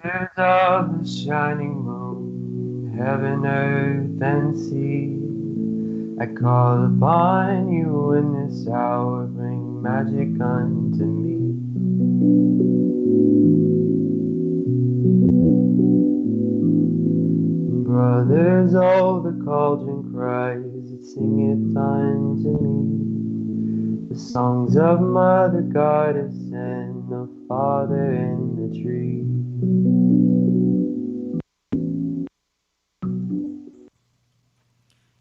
Tears of the shining moon, heaven, earth, and sea. I call upon you in this hour, bring magic unto me. Brothers, oh, the cauldron cries, it singeth unto me. The songs of Mother Goddess and the Father in the tree.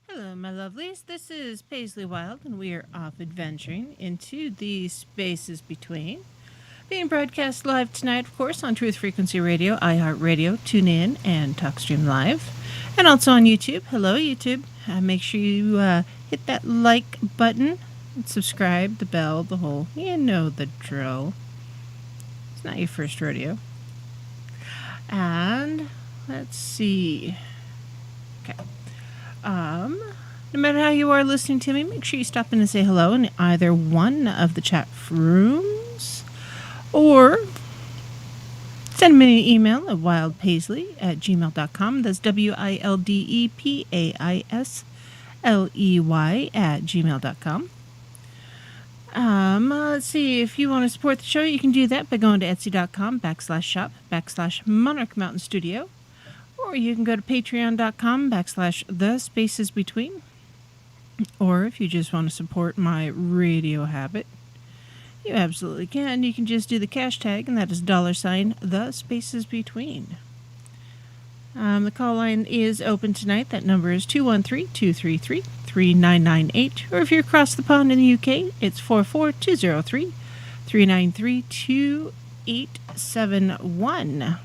Hello, my lovelies. This is Paisley Wild, and we are off adventuring into the spaces between. Being broadcast live tonight, of course, on Truth Frequency Radio, iHeartRadio, TuneIn, and TalkStream Live. And also on YouTube. Hello, YouTube. Make sure you hit that like button and subscribe, the bell, the whole. You know the drill. It's not your first rodeo. And let's see. Okay. No matter how you are listening to me, make sure you stop in and say hello in either one of the chat rooms, or send me an email at wildpaisley@gmail.com. That's WILDEPAISLEY@gmail.com. Let's see, if you want to support the show, you can do that by going to etsy.com/shop/Monarch Mountain Studio. Or you can go to patreon.com/TheSpacesBetween. Or if you just want to support my radio habit, you absolutely can. You can just do the cash tag, and that is $TheSpacesBetween. The call line is open tonight. That number is 213-233-3998. Or if you're across the pond in the UK, it's 44203-393-2871.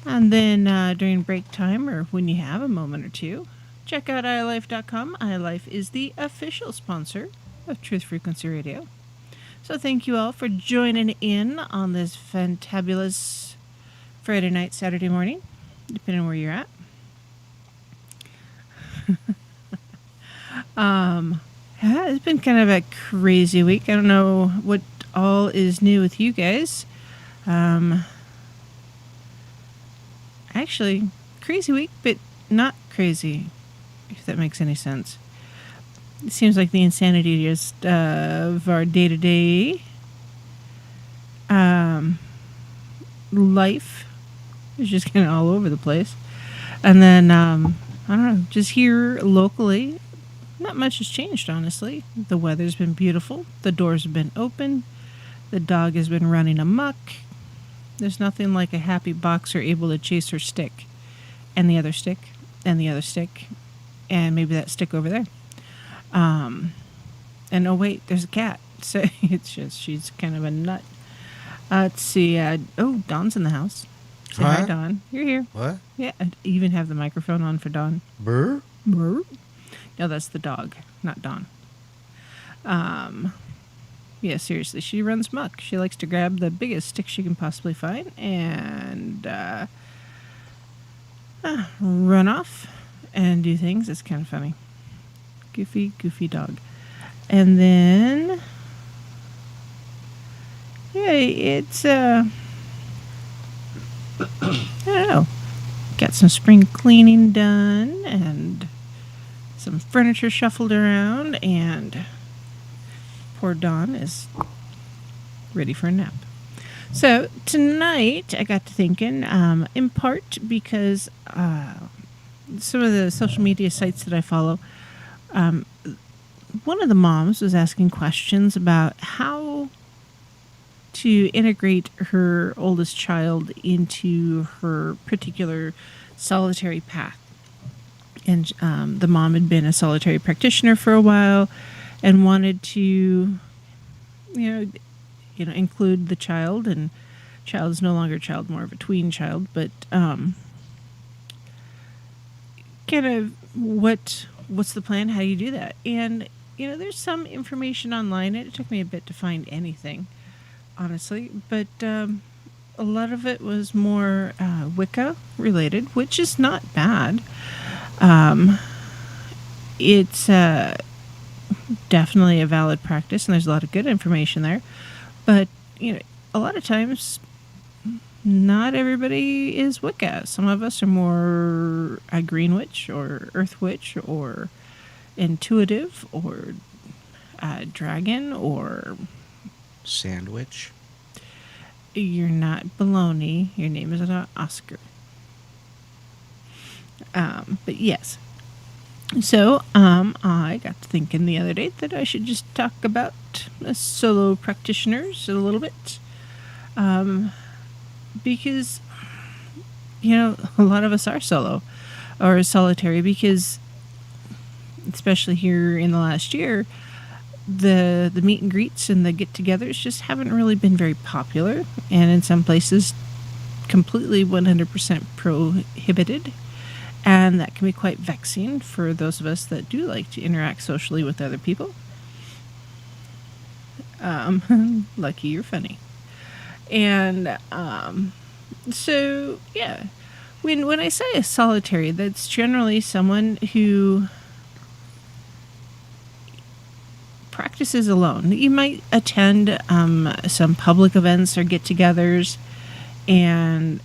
And then during break time, or when you have a moment or two, check out iLife.com. iLife is the official sponsor of Truth Frequency Radio. So thank you all for joining in on this fantabulous Friday night, Saturday morning, depending on where you're at. It's been kind of a crazy week. I don't know what all is new with you guys. Actually, crazy week, but not crazy, if that makes any sense. It seems like the insanity just of our day-to-day life is just kind of all over the place. And then, I don't know, just here locally, not much has changed, honestly. The weather's been beautiful. The doors have been open. The dog has been running amok. There's nothing like a happy boxer able to chase her stick, and the other stick, and the other stick, and maybe that stick over there. And oh wait, there's a cat. So it's just, she's kind of a nut. Let's see. Dawn's in the house. Say hi, Dawn. You're here. What? Yeah, I even have the microphone on for Dawn. Burr? Burr? No, that's the dog, not Dawn. Yeah, seriously, she runs muck. She likes to grab the biggest stick she can possibly find and run off and do things. It's kind of funny. Goofy dog. And then, yeah, it's, I don't know. Got some spring cleaning done and some furniture shuffled around, and poor Dawn is ready for a nap. So tonight I got to thinking, in part because some of the social media sites that I follow, one of the moms was asking questions about how to integrate her oldest child into her particular solitary path. And the mom had been a solitary practitioner for a while and wanted to, include the child. And child is no longer a child, more of a tween child. But kind of what's the plan? How do you do that? And, there's some information online. It took me a bit to find anything, honestly. But a lot of it was more Wicca related, which is not bad. It's definitely a valid practice, and there's a lot of good information there. But, a lot of times not everybody is Wicca. Some of us are more a green witch or earth witch or intuitive or dragon or Sandwich. you're not baloney. Your name is not Oscar. But yes. So I got to thinking the other day that I should just talk about solo practitioners a little bit. Because, a lot of us are solo or solitary because, especially here in the last year, the meet and greets and the get-togethers just haven't really been very popular, and in some places completely 100% prohibited, and that can be quite vexing for those of us that do like to interact socially with other people. Lucky you're funny. And so yeah, when I say a solitary, that's generally someone who practices alone. You might attend some public events or get-togethers and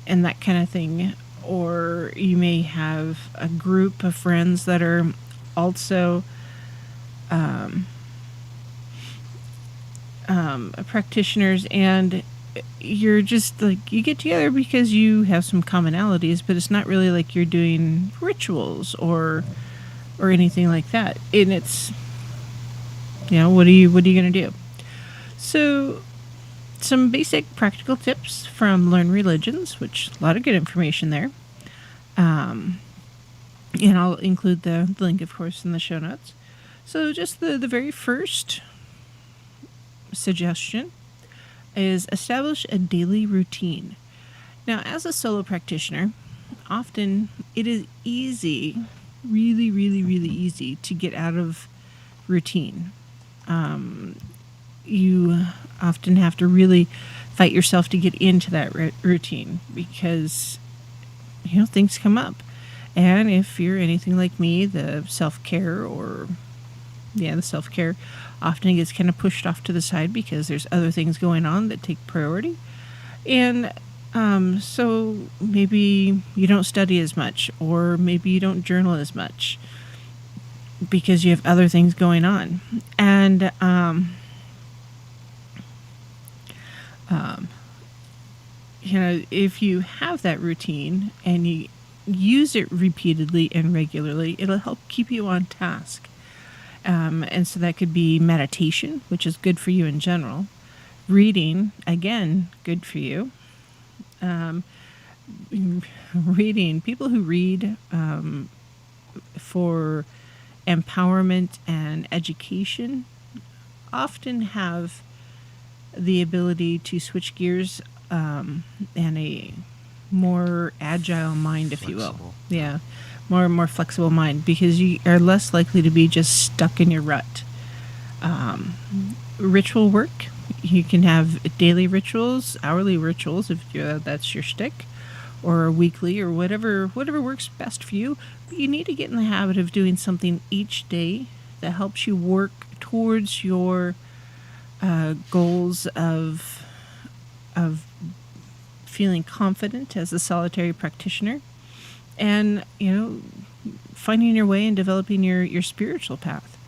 that kind of thing, or you may have a group of friends that are also practitioners, and you're just like, you get together because you have some commonalities, but it's not really like you're doing rituals or anything like that. And it's, what are you going to do? So some basic practical tips from Learn Religions, which a lot of good information there. And I'll include the link, of course, in the show notes. So just the very first suggestion is establish a daily routine. Now, as a solo practitioner, often it is easy, really, really, really easy to get out of routine. You often have to really fight yourself to get into that routine because, things come up. And if you're anything like me, the self-care often gets kind of pushed off to the side because there's other things going on that take priority. And so maybe you don't study as much, or maybe you don't journal as much because you have other things going on. And if you have that routine and you use it repeatedly and regularly, it'll help keep you on task. And so that could be meditation, which is good for you in general. Reading, again, good for you. Reading, people who read for empowerment and education often have the ability to switch gears and a more agile mind, if you will. Yeah. More flexible mind, because you are less likely to be just stuck in your rut. Ritual work, you can have daily rituals, hourly rituals if that's your shtick, or weekly, or whatever works best for you. But you need to get in the habit of doing something each day that helps you work towards your goals of feeling confident as a solitary practitioner. And, finding your way and developing your spiritual path.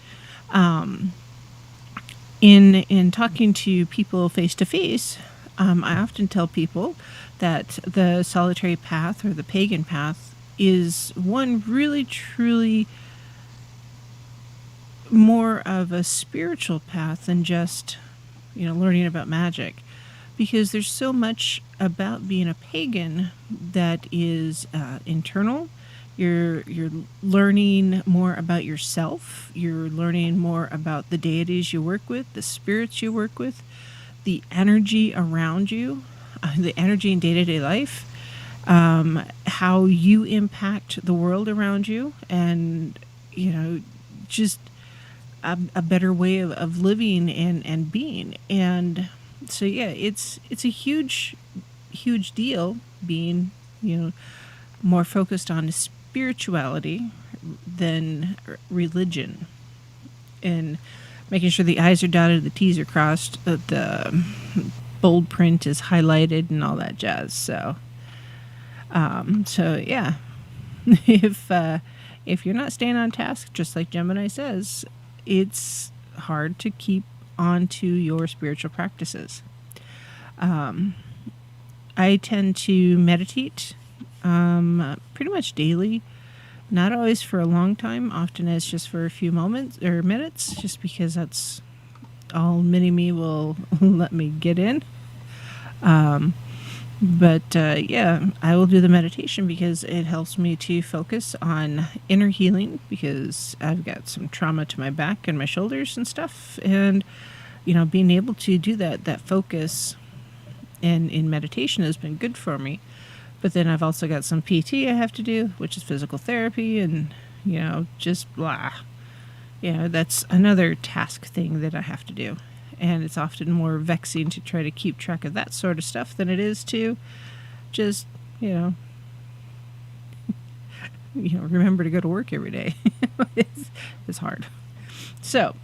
In talking to people face to face, I often tell people that the solitary path or the pagan path is one really, truly more of a spiritual path than just, learning about magic. Because there's so much about being a pagan that is internal. You're learning more about yourself. You're learning more about the deities you work with, the spirits you work with, the energy around you, the energy in day-to-day life, how you impact the world around you, and just a better way of living and being. And so yeah, it's a huge deal being more focused on spirituality than religion, and making sure the I's are dotted, the T's are crossed, the bold print is highlighted and all that jazz. So yeah, if you're not staying on task, just like Gemini says, it's hard to keep on to your spiritual practices. I tend to meditate pretty much daily. Not always for a long time. Often it's just for a few moments or minutes, just because that's all mini-me will let me get in. But yeah, I will do the meditation because it helps me to focus on inner healing, because I've got some trauma to my back and my shoulders and stuff. And, you know, being able to do that focus and in meditation has been good for me. But then I've also got some PT I have to do, which is physical therapy, and, you know, just blah. You know, that's another task thing that I have to do. And it's often more vexing to try to keep track of that sort of stuff than it is to just, you know, remember to go to work every day. It's hard. So,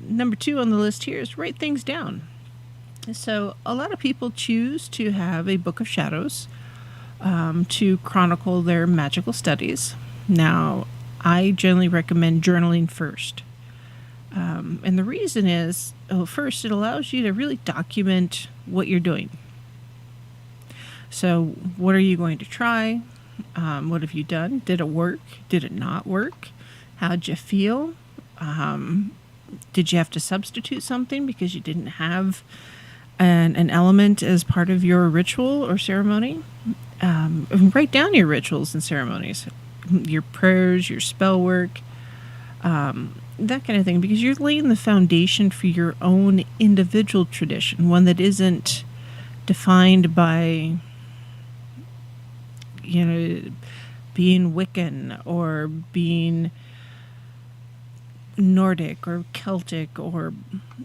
number 2 on the list here is write things down. So, a lot of people choose to have a book of shadows to chronicle their magical studies. Now, I generally recommend journaling first. And the reason is, first, it allows you to really document what you're doing. So, what are you going to try? What have you done? Did it work? Did it not work? How'd you feel? Did you have to substitute something because you didn't have an element as part of your ritual or ceremony? Write down your rituals and ceremonies, your prayers, your spell work, that kind of thing, because you're laying the foundation for your own individual tradition, one that isn't defined by, you know, being Wiccan or being Nordic or Celtic or,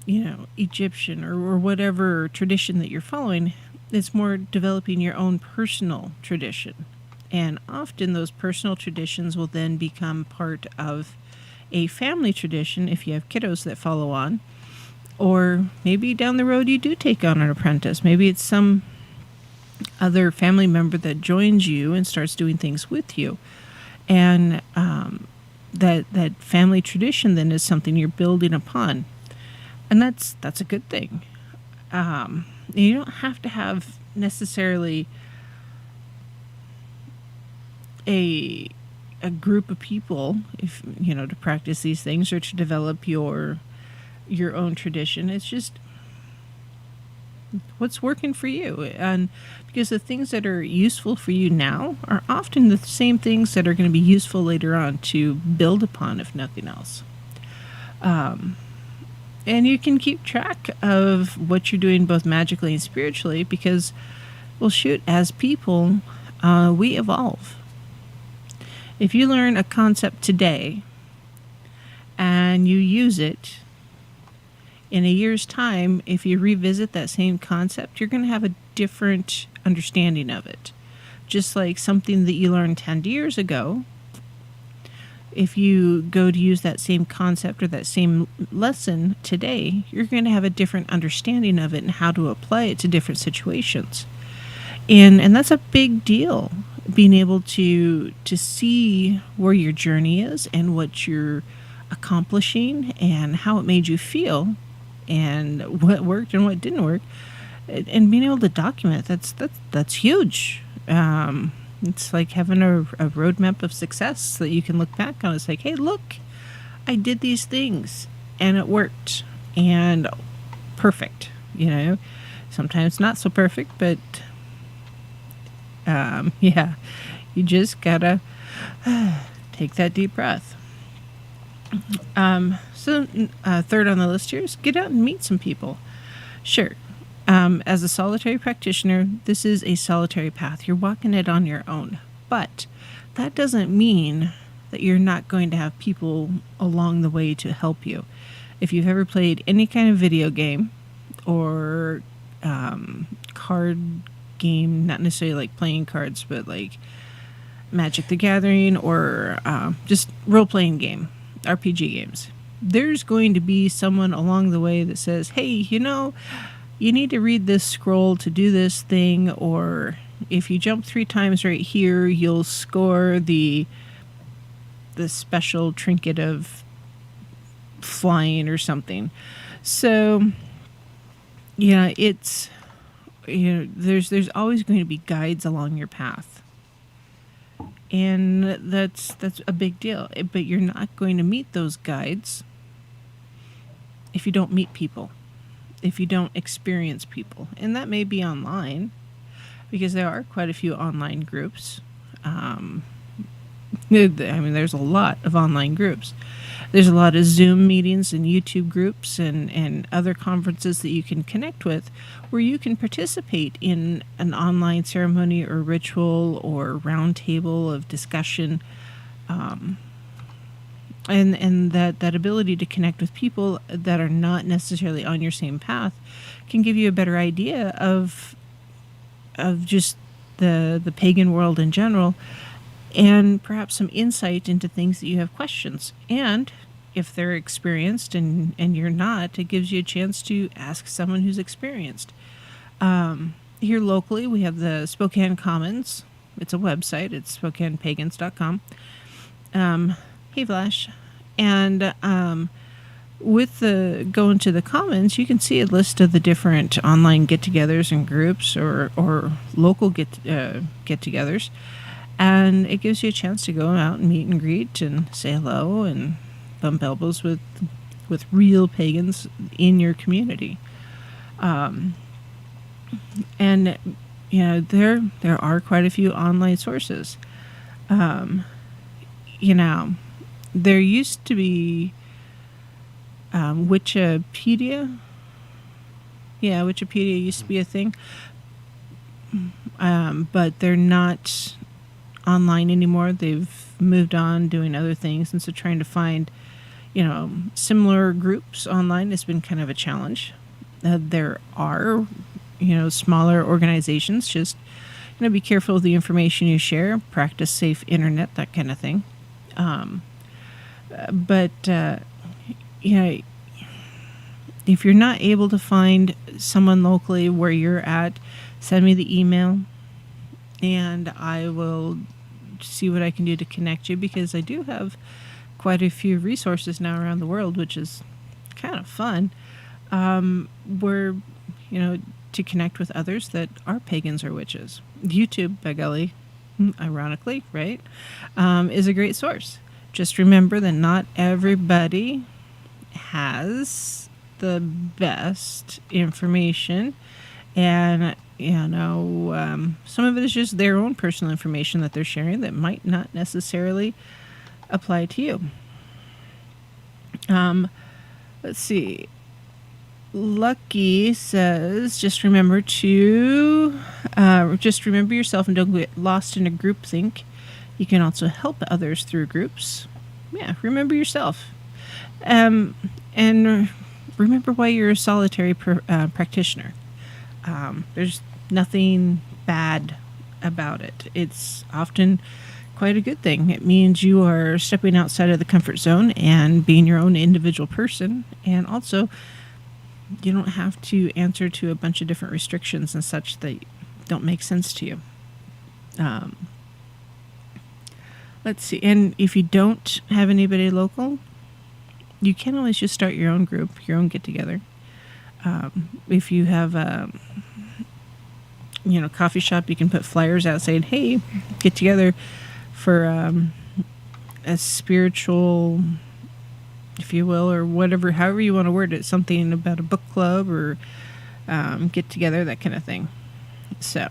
you know, Egyptian or whatever tradition that you're following. It's more developing your own personal tradition. And often those personal traditions will then become part of a family tradition if you have kiddos that follow on. Or maybe down the road you do take on an apprentice. Maybe it's some other family member that joins you and starts doing things with you. And that family tradition then is something you're building upon. And that's a good thing. You don't have to have necessarily a group of people, if you know, to practice these things or to develop your own tradition. It's just what's working for you. And because the things that are useful for you now are often the same things that are going to be useful later on to build upon, if nothing else. And you can keep track of what you're doing both magically and spiritually, because, well, shoot, as people, we evolve. If you learn a concept today and you use it, in a year's time, if you revisit that same concept, you're going to have a different understanding of it. Just like something that you learned 10 years ago, if you go to use that same concept or that same lesson today, you're going to have a different understanding of it and how to apply it to different situations. And that's a big deal, being able to see where your journey is and what you're accomplishing and how it made you feel and what worked and what didn't work, and being able to document that's huge. It's like having a roadmap of success that you can look back on. It's like, hey, look, I did these things and it worked and perfect. You know, sometimes not so perfect, but yeah, you just gotta take that deep breath. So third on the list here is get out and meet some people. Sure. As a solitary practitioner, this is a solitary path. You're walking it on your own. But that doesn't mean that you're not going to have people along the way to help you. If you've ever played any kind of video game or card game, not necessarily like playing cards, but like Magic the Gathering or just role-playing game, RPG games, there's going to be someone along the way that says, hey, you know, you need to read this scroll to do this thing, or if you jump 3 times right here, you'll score the special trinket of flying or something. So, yeah, it's, there's always going to be guides along your path. And that's a big deal. But you're not going to meet those guides if you don't meet people, if you don't experience people. And that may be online, because there are quite a few online groups. There's a lot of online groups. There's a lot of Zoom meetings and YouTube groups and other conferences that you can connect with, where you can participate in an online ceremony or ritual or round table of discussion. And that ability to connect with people that are not necessarily on your same path can give you a better idea of just the pagan world in general, and perhaps some insight into things that you have questions. And if they're experienced and you're not, it gives you a chance to ask someone who's experienced. Here locally, we have the Spokane Commons. It's a website. It's SpokanePagans.com. Hey, Flash. And with the going to the Commons, you can see a list of the different online get-togethers and groups or local get-togethers. And it gives you a chance to go out and meet and greet and say hello and bump elbows with real pagans in your community. And there are quite a few online sources. There used to be Wikipedia. Yeah, Wikipedia used to be a thing. But they're not online anymore. They've moved on doing other things, and so trying to find similar groups online has been kind of a challenge. There are smaller organizations. Just be careful with the information you share, practice safe internet, that kind of thing. But if you're not able to find someone locally where you're at, send me the email and I will see what I can do to connect you, because I do have quite a few resources now around the world, which is kind of fun, where to connect with others that are pagans or witches. YouTube, by golly, ironically, right, is a great source. Just remember that not everybody has the best information, and some of it is just their own personal information that they're sharing that might not necessarily apply to you. Let's see. Lucky says, just remember yourself and don't get lost in a groupthink. You can also help others through groups. Yeah, remember yourself. And remember why you're a solitary practitioner. There's nothing bad about it. It's often quite a good thing. It means you are stepping outside of the comfort zone and being your own individual person. And also, you don't have to answer to a bunch of different restrictions and such that don't make sense to you. Let's see. And if you don't have anybody local, you can always just start your own group, your own get-together. If you have a coffee shop, you can put flyers out saying, hey, get together for a spiritual, if you will, or whatever, however you want to word it, something about a book club or get together, that kind of thing. So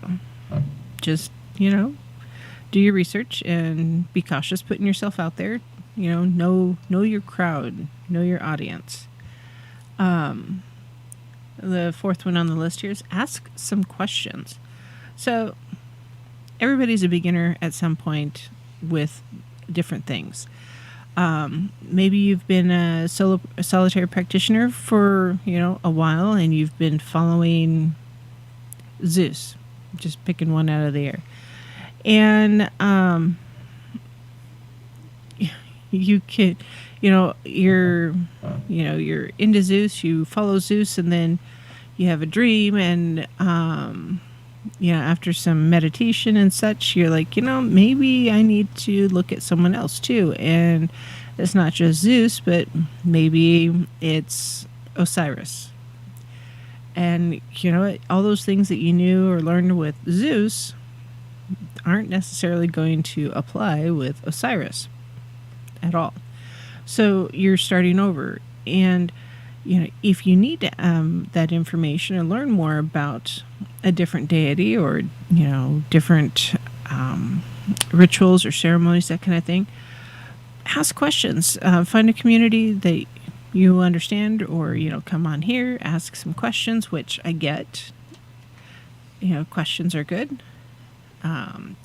just, do your research and be cautious putting yourself out there. Know your crowd, know your audience. The fourth one on the list here is ask some questions. So everybody's a beginner at some point with different things. Maybe you've been a solitary practitioner for a while, and you've been following Zeus, just picking one out of the air, and you can, you're into Zeus, you follow Zeus, and then you have a dream, and after some meditation and such, you're like, maybe I need to look at someone else too, and it's not just Zeus, but maybe it's Osiris. And all those things that you knew or learned with Zeus aren't necessarily going to apply with Osiris at all. So you're starting over. And if you need that information or learn more about a different deity, or different rituals or ceremonies, that kind of thing, ask questions. Find a community that you understand, or come on here, ask some questions, which I get. Questions are good. And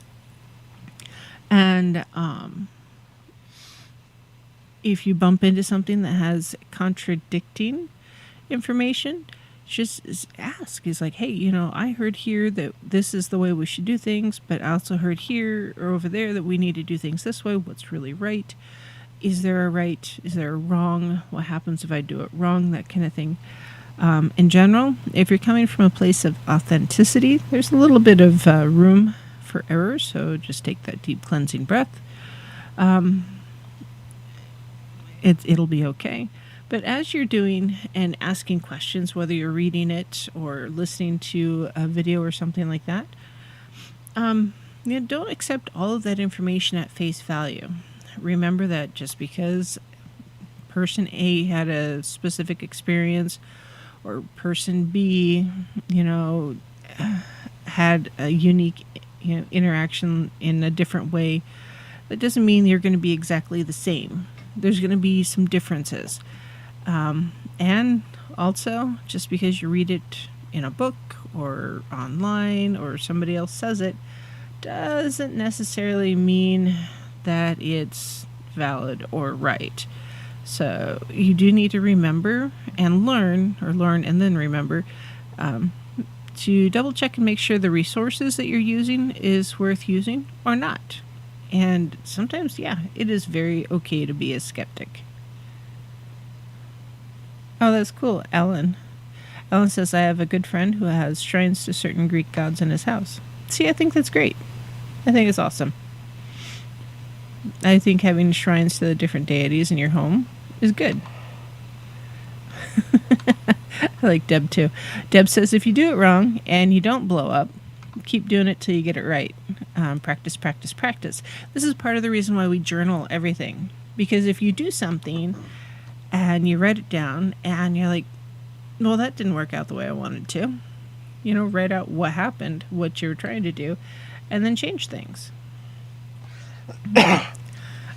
if you bump into something that has contradicting information, just ask. It's like, hey, I heard here that this is the way we should do things, but I also heard here or over there that we need to do things this way. What's really right? Is there a right? Is there a wrong? What happens if I do it wrong? That kind of thing. In general, if you're coming from a place of authenticity, there's a little bit of room for error, so just take that deep cleansing breath. It'll be okay. But as you're doing and asking questions, whether you're reading it or listening to a video or something like that, don't accept all of that information at face value. Remember that just because person A had a specific experience, or person B, had a unique interaction in a different way, that doesn't mean you're going to be exactly the same. There's going to be some differences. And also, just because you read it in a book or online or somebody else says it, doesn't necessarily mean that it's valid or right. So you do need to remember and learn, or learn and then remember, to double check and make sure the resources that you're using is worth using or not. And sometimes, it is very okay to be a skeptic. Oh, that's cool. Ellen says, I have a good friend who has shrines to certain Greek gods in his house. See, I think that's great. I think it's awesome. I think having shrines to the different deities in your home is good. I like Deb too. Deb says, if you do it wrong and you don't blow up, keep doing it till you get it right. Practice, practice, practice. This is part of the reason why we journal everything. Because if you do something and you write it down and you're like, well, that didn't work out the way I wanted to, write out what happened, what you were trying to do, and then change things.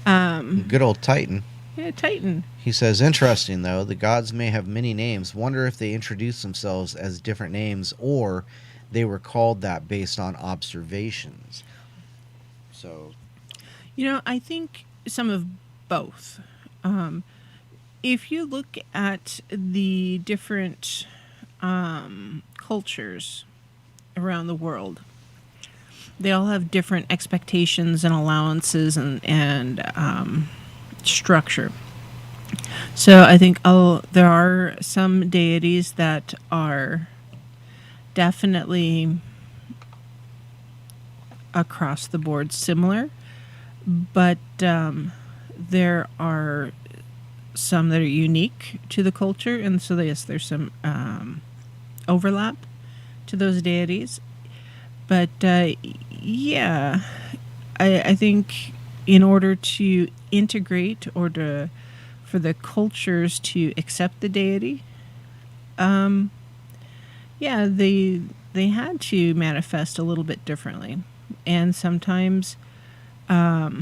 Good old Titan. Yeah, Titan. He says, interesting, though. The gods may have many names. Wonder if they introduced themselves as different names, or they were called that based on observations. So, I think some of both. If you look at the different cultures around the world, they all have different expectations and allowances and structure. So I think there are some deities that are definitely across the board similar, but there are some that are unique to the culture, and so yes, there's some overlap to those deities. But I think in order to integrate, or for the cultures to accept the deity, they had to manifest a little bit differently. And sometimes, a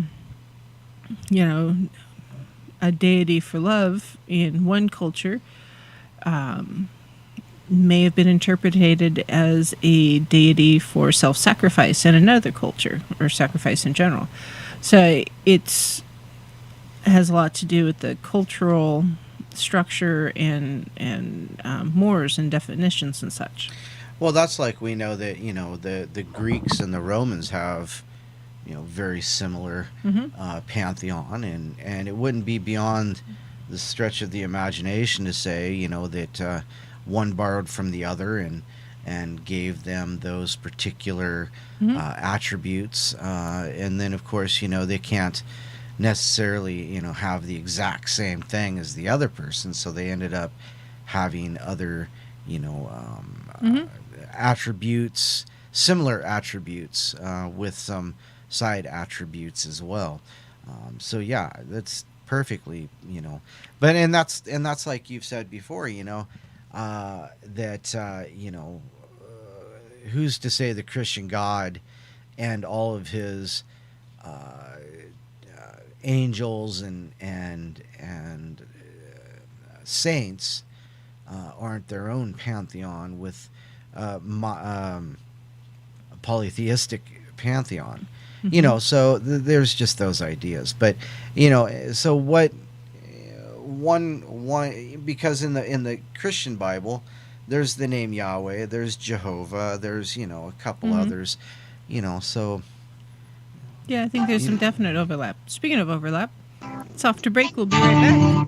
deity for love in one culture may have been interpreted as a deity for self-sacrifice in another culture, or sacrifice in general. So it has a lot to do with the cultural structure and mores and definitions and such. Well, that's like we know that, the Greeks and the Romans have, very similar pantheon, and it wouldn't be beyond the stretch of the imagination to say, that one borrowed from the other and gave them those particular attributes. And then, of course, they can't necessarily, have the exact same thing as the other person. So they ended up having other, attributes, similar attributes, with some side attributes as well. So yeah, that's perfectly, but and that's like you've said before, that who's to say the Christian God and all of his angels and saints aren't their own pantheon with a polytheistic pantheon. So there's just those ideas. But so what one because in the Christian Bible there's the name Yahweh, there's Jehovah, there's a couple others, so Yeah, I think there's some definite overlap. Speaking of overlap, it's off to break. We'll be right back.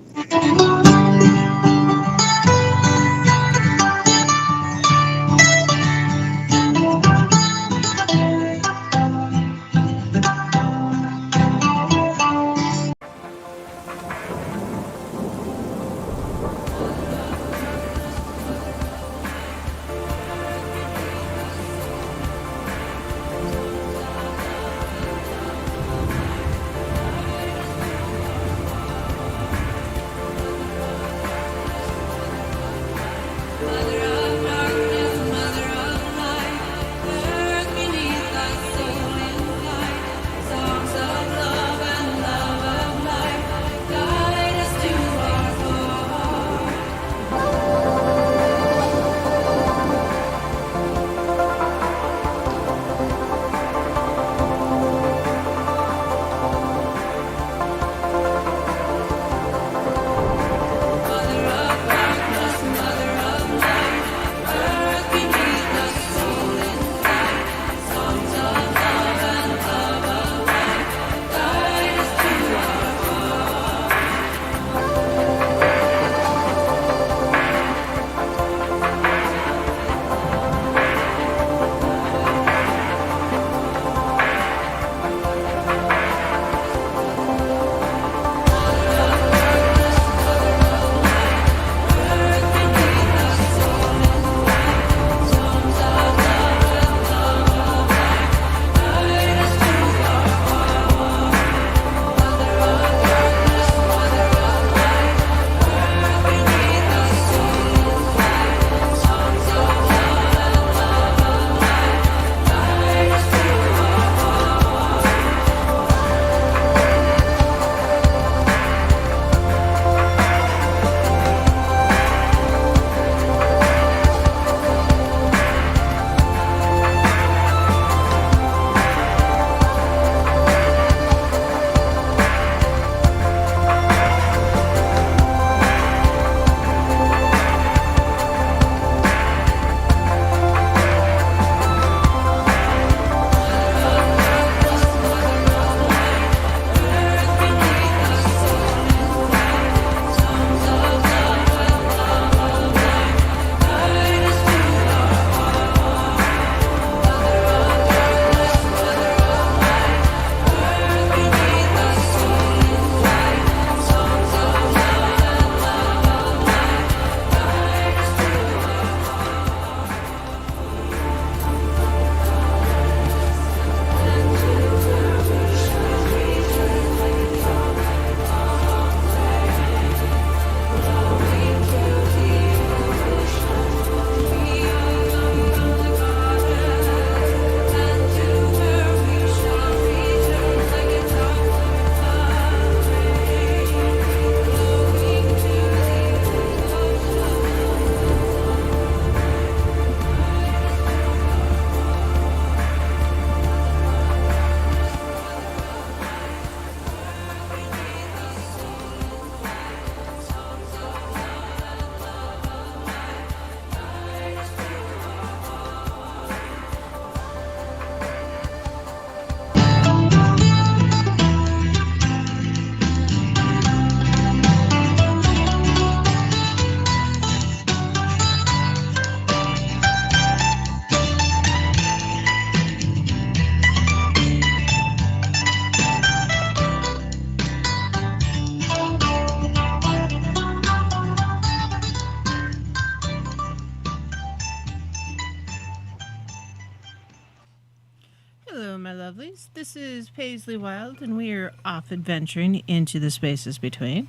Hello, my lovelies. This is Paisley Wild, and we are off adventuring into the spaces between.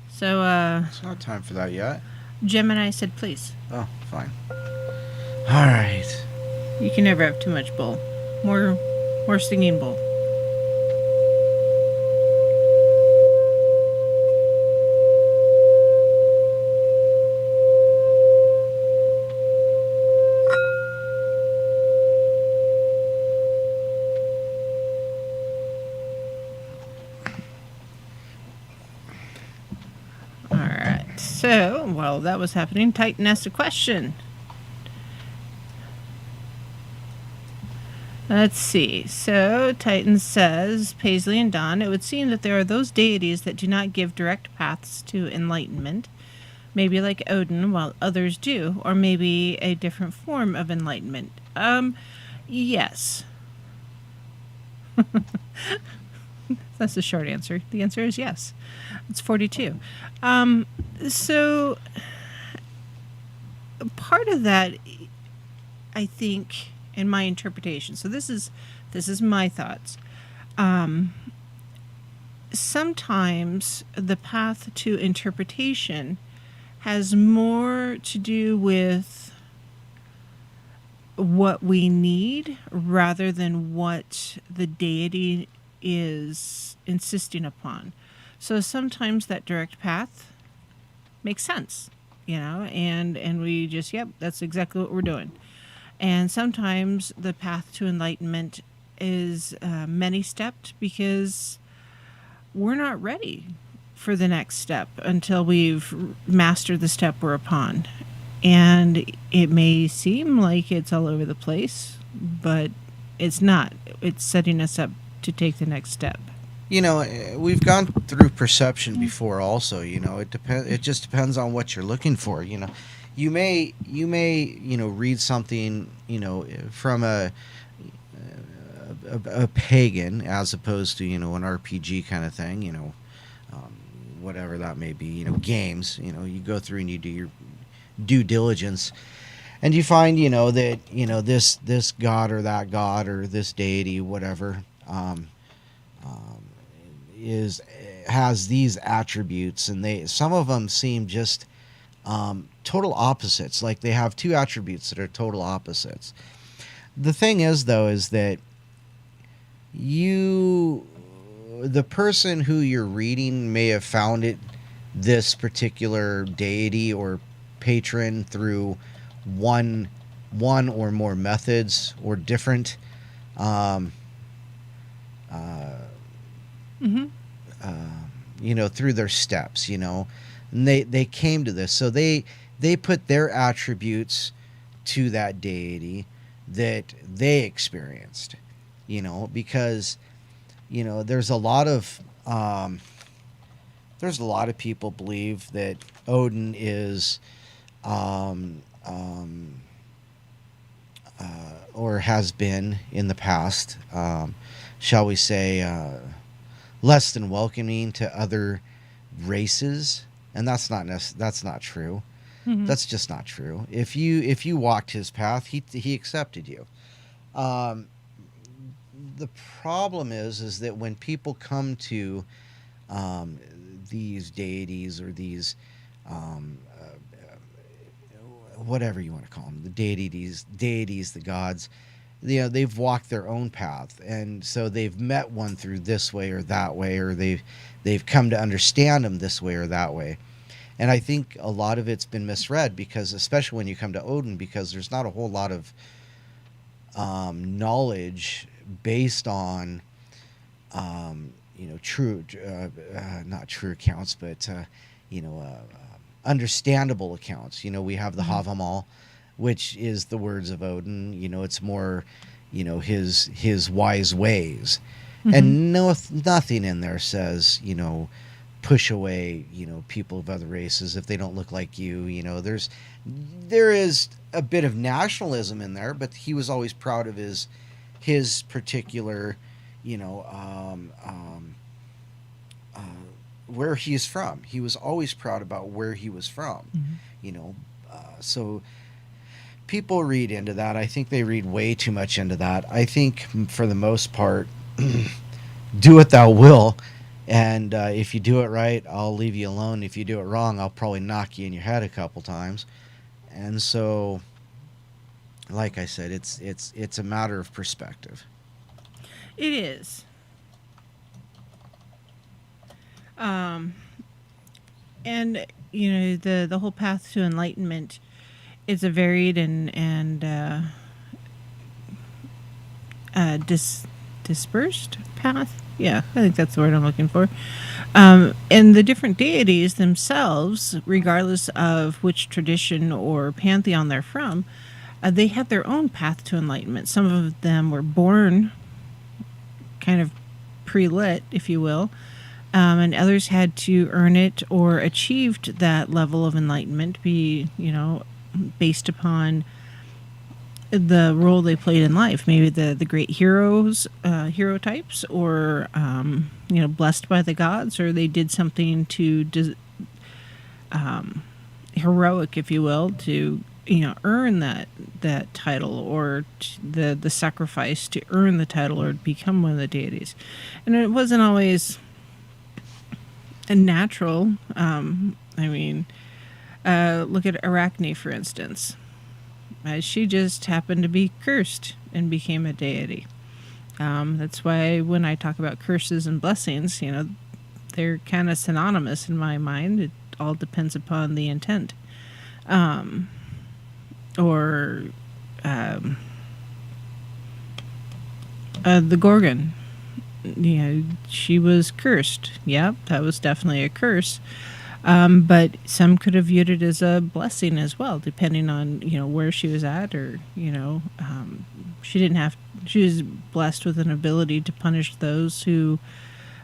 So, It's not time for that yet. Gemini said, please. Oh, fine. All right. You can never have too much bull. More singing bull. So, while that was happening, Titan asked a question. Let's see. So, Titan says, Paisley and Don, it would seem that there are those deities that do not give direct paths to enlightenment, maybe like Odin, while others do, or maybe a different form of enlightenment. Yes. That's the short answer. The answer is yes. It's 42. So part of that, I think, in my interpretation. So this is my thoughts. Sometimes the path to interpretation has more to do with what we need rather than what the deity is insisting upon. So sometimes that direct path makes sense, and we just, yep, that's exactly what we're doing. And sometimes the path to enlightenment is many-stepped because we're not ready for the next step until we've mastered the step we're upon. And it may seem like it's all over the place, but it's not. It's setting us up to take the next step. We've gone through perception before also. It just depends on what you're looking for. You may read something, from a pagan as opposed to, an RPG kind of thing, whatever that may be, games, you go through and you do your due diligence and you find, that, this god or that god or this deity, whatever, has these attributes, and some of them seem just total opposites. Like they have two attributes that are total opposites. The thing is, though, is that the person who you're reading may have found this particular deity or patron through one or more methods or different through their steps, and they came to this. So they put their attributes to that deity that they experienced, because, there's a lot of people believe that Odin is, or has been in the past, shall we say, less than welcoming to other races, and that's not true. Mm-hmm. That's just not true. If you walked his path, he accepted you. The problem is that when people come to these deities or these whatever you want to call them, the deities, the gods, they've walked their own path, and so they've met one through this way or that way, or they've come to understand them this way or that way. And I think a lot of it's been misread, because especially when you come to Odin, because there's not a whole lot of knowledge based on true not true accounts, but understandable accounts. We have the Havamal, which is the words of Odin. It's more, his wise ways. Mm-hmm. And nothing in there says, push away, people of other races if they don't look like you. There is a bit of nationalism in there, but he was always proud of his particular, where he's from. He was always proud about where he was from. Mm-hmm. So people read into that. I think they read way too much into that. I think for the most part, do what thou will. And if you do it right, I'll leave you alone. If you do it wrong, I'll probably knock you in your head a couple times. And so, like I said, it's a matter of perspective. It is. And the whole path to enlightenment is a varied and dispersed path. Yeah, I think that's the word I'm looking for. And the different deities themselves, regardless of which tradition or pantheon they're from, they have their own path to enlightenment. Some of them were born kind of pre-lit, if you will, and others had to earn it or achieved that level of enlightenment, based upon the role they played in life. Maybe the great heroes, hero types, or blessed by the gods, or they did something heroic, if you will, to earn that title, or the sacrifice to earn the title or become one of the deities. And it wasn't always a natural. Look at Arachne, for instance. She just happened to be cursed and became a deity. That's why when I talk about curses and blessings, they're kind of synonymous in my mind. It all depends upon the intent. The Gorgon. She was cursed. Yep, that was definitely a curse. But some could have viewed it as a blessing as well, depending on where she was at, or she was blessed with an ability to punish those who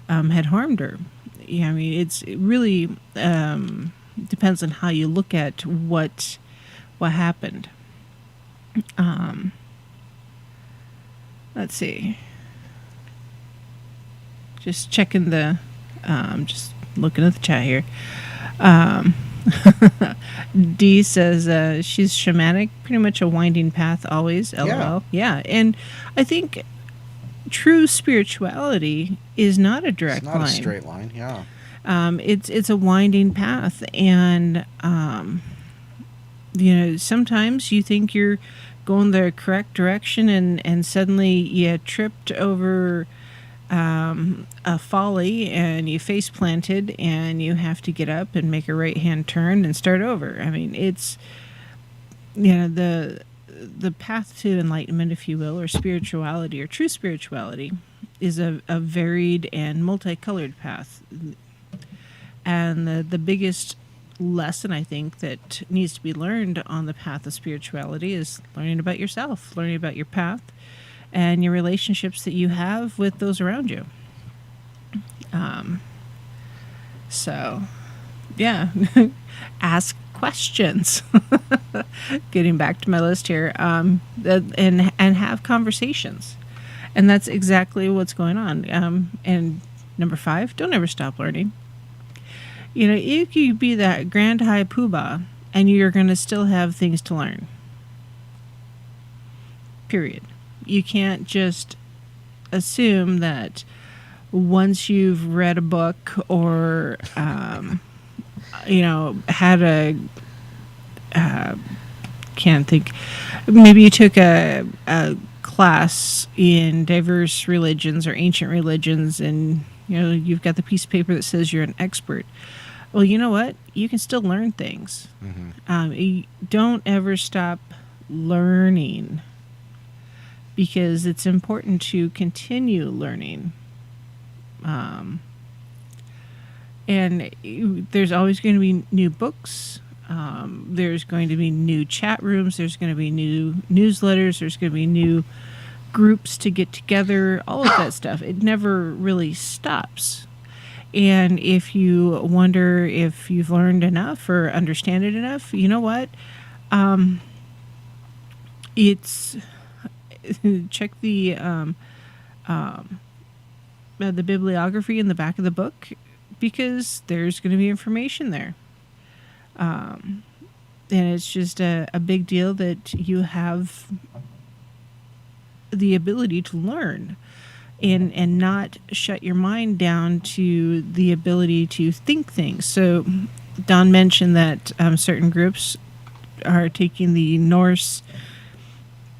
had harmed her. It really depends on how you look at what happened. Let's see. Just checking just looking at the chat here. Dee says she's shamanic, pretty much a winding path always. LOL. Yeah. And I think true spirituality is not a direct line. It's not a straight line. Yeah. It's a winding path, and sometimes you think you're going the correct direction, and suddenly you tripped over a folly, and you face planted, and you have to get up and make a right hand turn and start over. It's the path to enlightenment, if you will, or spirituality, or true spirituality, is a varied and multicolored path. And the biggest lesson, I think, that needs to be learned on the path of spirituality is learning about yourself, learning about your path, and your relationships that you have with those around you. So, yeah, ask questions. Getting back to my list here, and have conversations, and that's exactly what's going on. And number 5, don't ever stop learning. You could be that grand high poobah, and you're going to still have things to learn. Period. You can't just assume that once you've read a book, or had a can't think, maybe you took a class in diverse religions or ancient religions, and you've got the piece of paper that says you're an expert. Well, you know what? You can still learn things. Mm-hmm. Don't ever stop learning, because it's important to continue learning. And there's always going to be new books. There's going to be new chat rooms. There's going to be new newsletters. There's going to be new groups to get together. All of that stuff. It never really stops. And if you wonder if you've learned enough or understand it enough, you know what? It's check the bibliography in the back of the book, because there's going to be information there. And it's just a big deal that you have the ability to learn and not shut your mind down to the ability to think things. So Don mentioned that certain groups are taking the Norse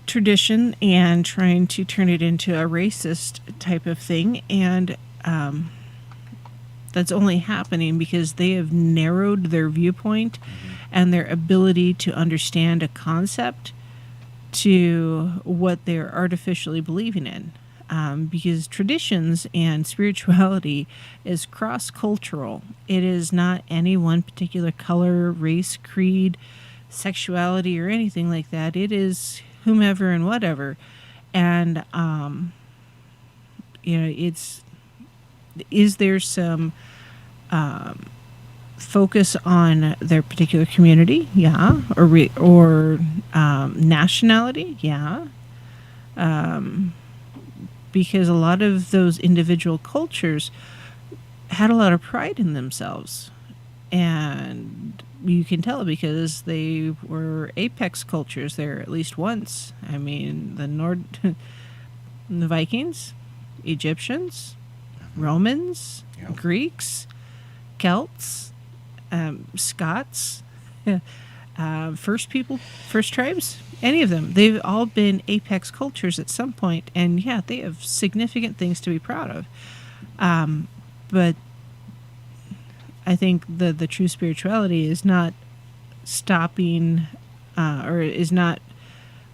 tradition and trying to turn it into a racist type of thing. And that's only happening because they have narrowed their viewpoint and their ability to understand a concept to what they're artificially believing in. Because traditions and spirituality is cross-cultural. It is not any one particular color, race, creed, sexuality, or anything like that. It is whomever and whatever. And, is there some focus on their particular community? Yeah. Or nationality? Yeah. Because a lot of those individual cultures had a lot of pride in themselves. And you can tell because they were apex cultures there at least once. I mean, the Vikings, Egyptians, Romans, Yep. Greeks, Celts, Scots, first tribes, any of them. They've all been apex cultures at some point, and yeah, they have significant things to be proud of. But I think the true spirituality is not stopping or is not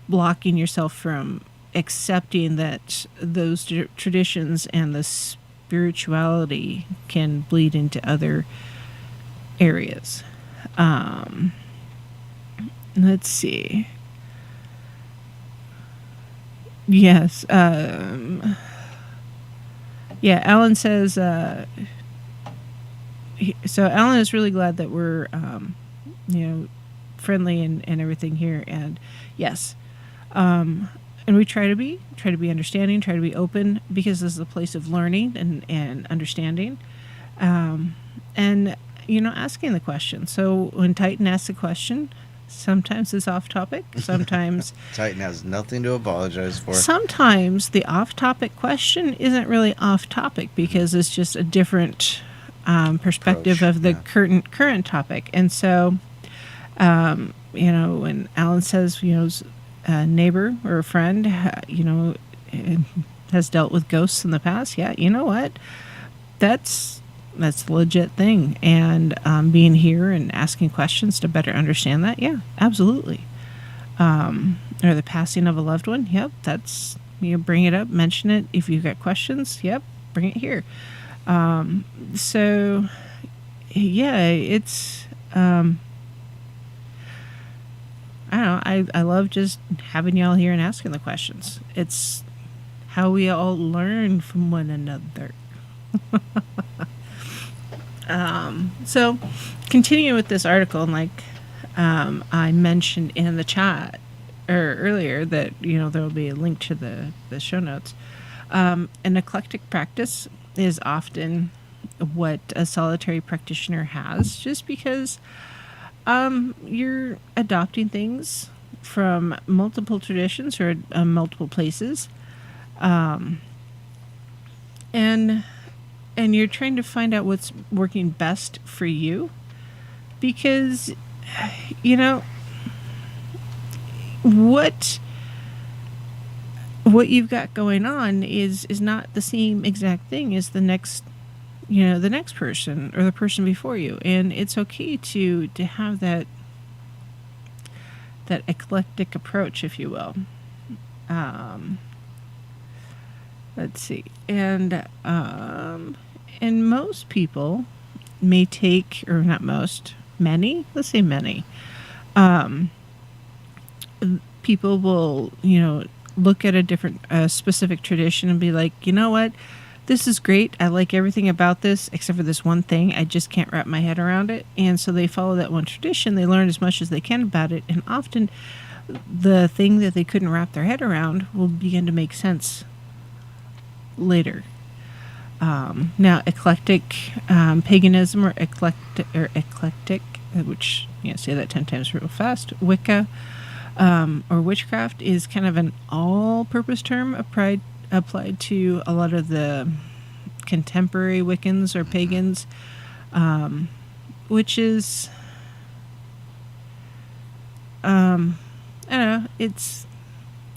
blocking yourself from accepting that those traditions and the spirituality can bleed into other areas. Let's see. Yes. Yeah, Alan says, so Alan is really glad that we're, friendly and everything here. And yes. And we try to be understanding, try to be open, because this is a place of learning and understanding. And, asking the question. So when Titan asks a question, sometimes it's off topic. Sometimes Titan has nothing to apologize for. Sometimes the off topic question isn't really off topic because it's just a different perspective Approach, of the yeah. current topic. And so, when Alan says, a neighbor or a friend, has dealt with ghosts in the past, yeah, you know what? That's a legit thing. And being here and asking questions to better understand that, yeah, absolutely. Or the passing of a loved one, yep, that's, bring it up, mention it. If you've got questions, yep, bring it here. So, yeah, it's, I don't know, I love just having y'all here and asking the questions. It's how we all learn from one another. So, continuing with this article, and I mentioned in the chat earlier that there will be a link to the show notes. An eclectic practice is often what a solitary practitioner has, just because you're adopting things from multiple traditions or multiple places, and you're trying to find out what's working best for you, because what you've got going on is not the same exact thing as the next person or the person before you. And it's okay to have that eclectic approach, if you will. Let's see. And most people may take, or not most, many, let's say many, people will, look at a different specific tradition and be like, you know what? This is great. I like everything about this except for this one thing. I just can't wrap my head around it. And so they follow that one tradition. They learn as much as they can about it. And often the thing that they couldn't wrap their head around will begin to make sense later. Now, eclectic paganism or eclectic which, say that 10 times real fast. Wicca, or witchcraft, is kind of an all-purpose term applied to a lot of the contemporary Wiccans or Pagans, which is, I don't know, it's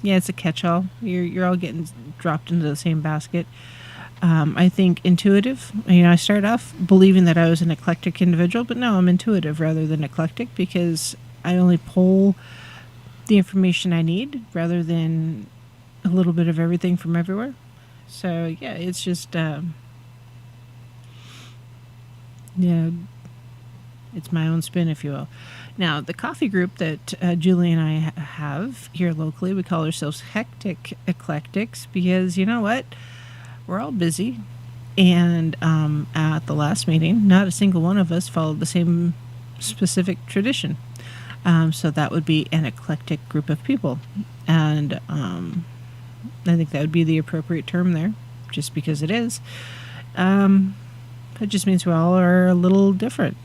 a catch-all. You're all getting dropped into the same basket. I think intuitive. I started off believing that I was an eclectic individual, but no, I'm intuitive rather than eclectic, because I only pull the information I need rather than a little bit of everything from everywhere. So yeah, it's just it's my own spin, if you will. Now, the coffee group that Julie and I have here locally, we call ourselves Hectic Eclectics, because you know what? We're all busy. And at the last meeting, not a single one of us followed the same specific tradition. So that would be an eclectic group of people. And I think that would be the appropriate term there, just because it is. It just means we all are a little different.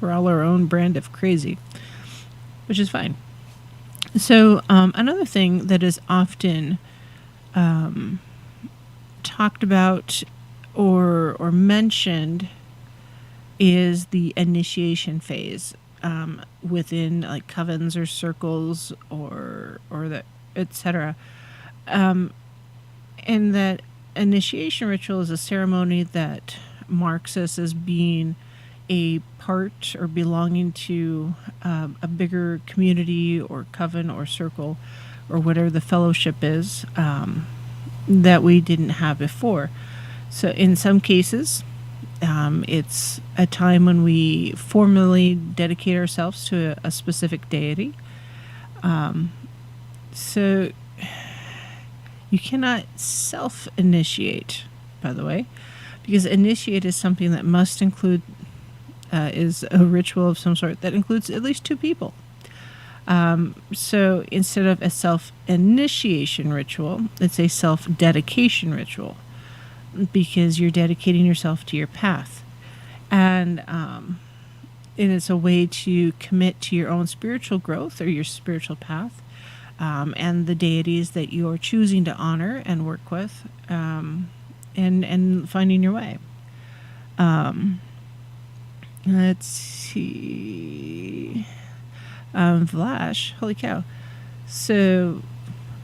We're all our own brand of crazy, which is fine. So another thing that is often talked about or mentioned is the initiation phase within like covens or circles or the etc. And that initiation ritual is a ceremony that marks us as being a part or belonging to a bigger community or coven or circle or whatever the fellowship is that we didn't have before. So in some cases, it's a time when we formally dedicate ourselves to a specific deity. So you cannot self-initiate, by the way, because initiate is something that must include, is a ritual of some sort that includes at least two people. So instead of a self-initiation ritual, it's a self-dedication ritual, because you're dedicating yourself to your path. And it's a way to commit to your own spiritual growth or your spiritual path, and the deities that you are choosing to honor and work with, and finding your way. Let's see. Vlash, holy cow. So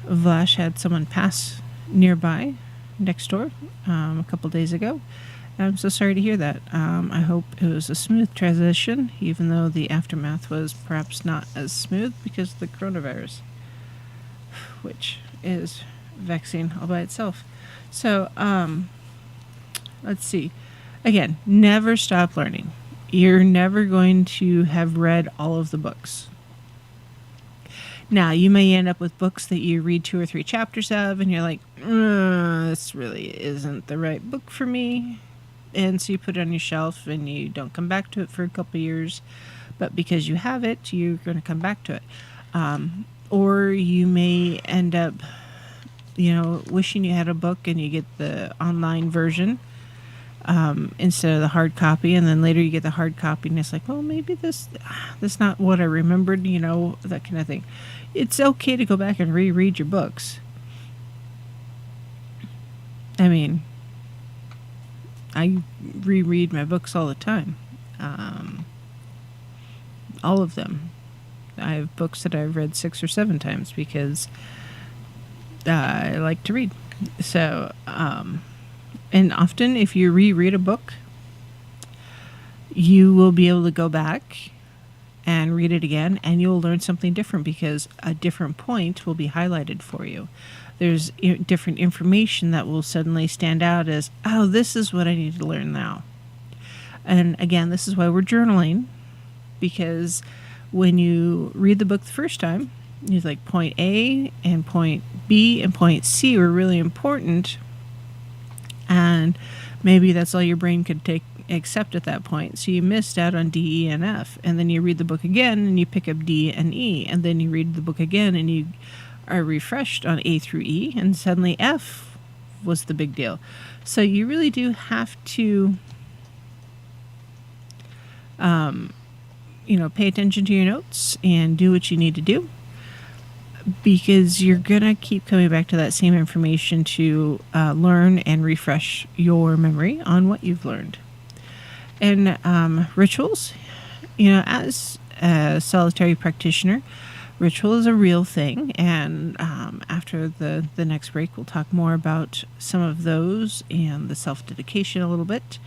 Vlash had someone pass nearby, next door, a couple days ago. I'm so sorry to hear that. I hope it was a smooth transition, even though the aftermath was perhaps not as smooth because of the coronavirus, which is vexing all by itself. So, let's see. Again, never stop learning. You're never going to have read all of the books. Now, you may end up with books that you read 2 or 3 chapters of, and you're like, this really isn't the right book for me. And so you put it on your shelf, and you don't come back to it for a couple of years. But because you have it, you're going to come back to it. Or you may end up, wishing you had a book, and you get the online version instead of the hard copy, and then later you get the hard copy, and it's like, well, maybe this not what I remembered, that kind of thing. It's okay to go back and reread your books. I mean, I reread my books all the time. All of them. I have books that I've read 6 or 7 times because I like to read. So, and often if you reread a book, you will be able to go back and read it again, and you'll learn something different because a different point will be highlighted for you. There's different information that will suddenly stand out as, oh, this is what I need to learn now. And again, this is why we're journaling, because when you read the book the first time, it's like point A and point B and point C were really important, and maybe that's all your brain could accept at that point. So you missed out on D, E, and F, and then you read the book again and you pick up D and E, and then you read the book again and you are refreshed on A through E, and suddenly F was the big deal. So you really do have to pay attention to your notes and do what you need to do, because you're going to keep coming back to that same information to learn and refresh your memory on what you've learned. And rituals, as a solitary practitioner, ritual is a real thing. And after the next break, we'll talk more about some of those and the self-dedication a little bit.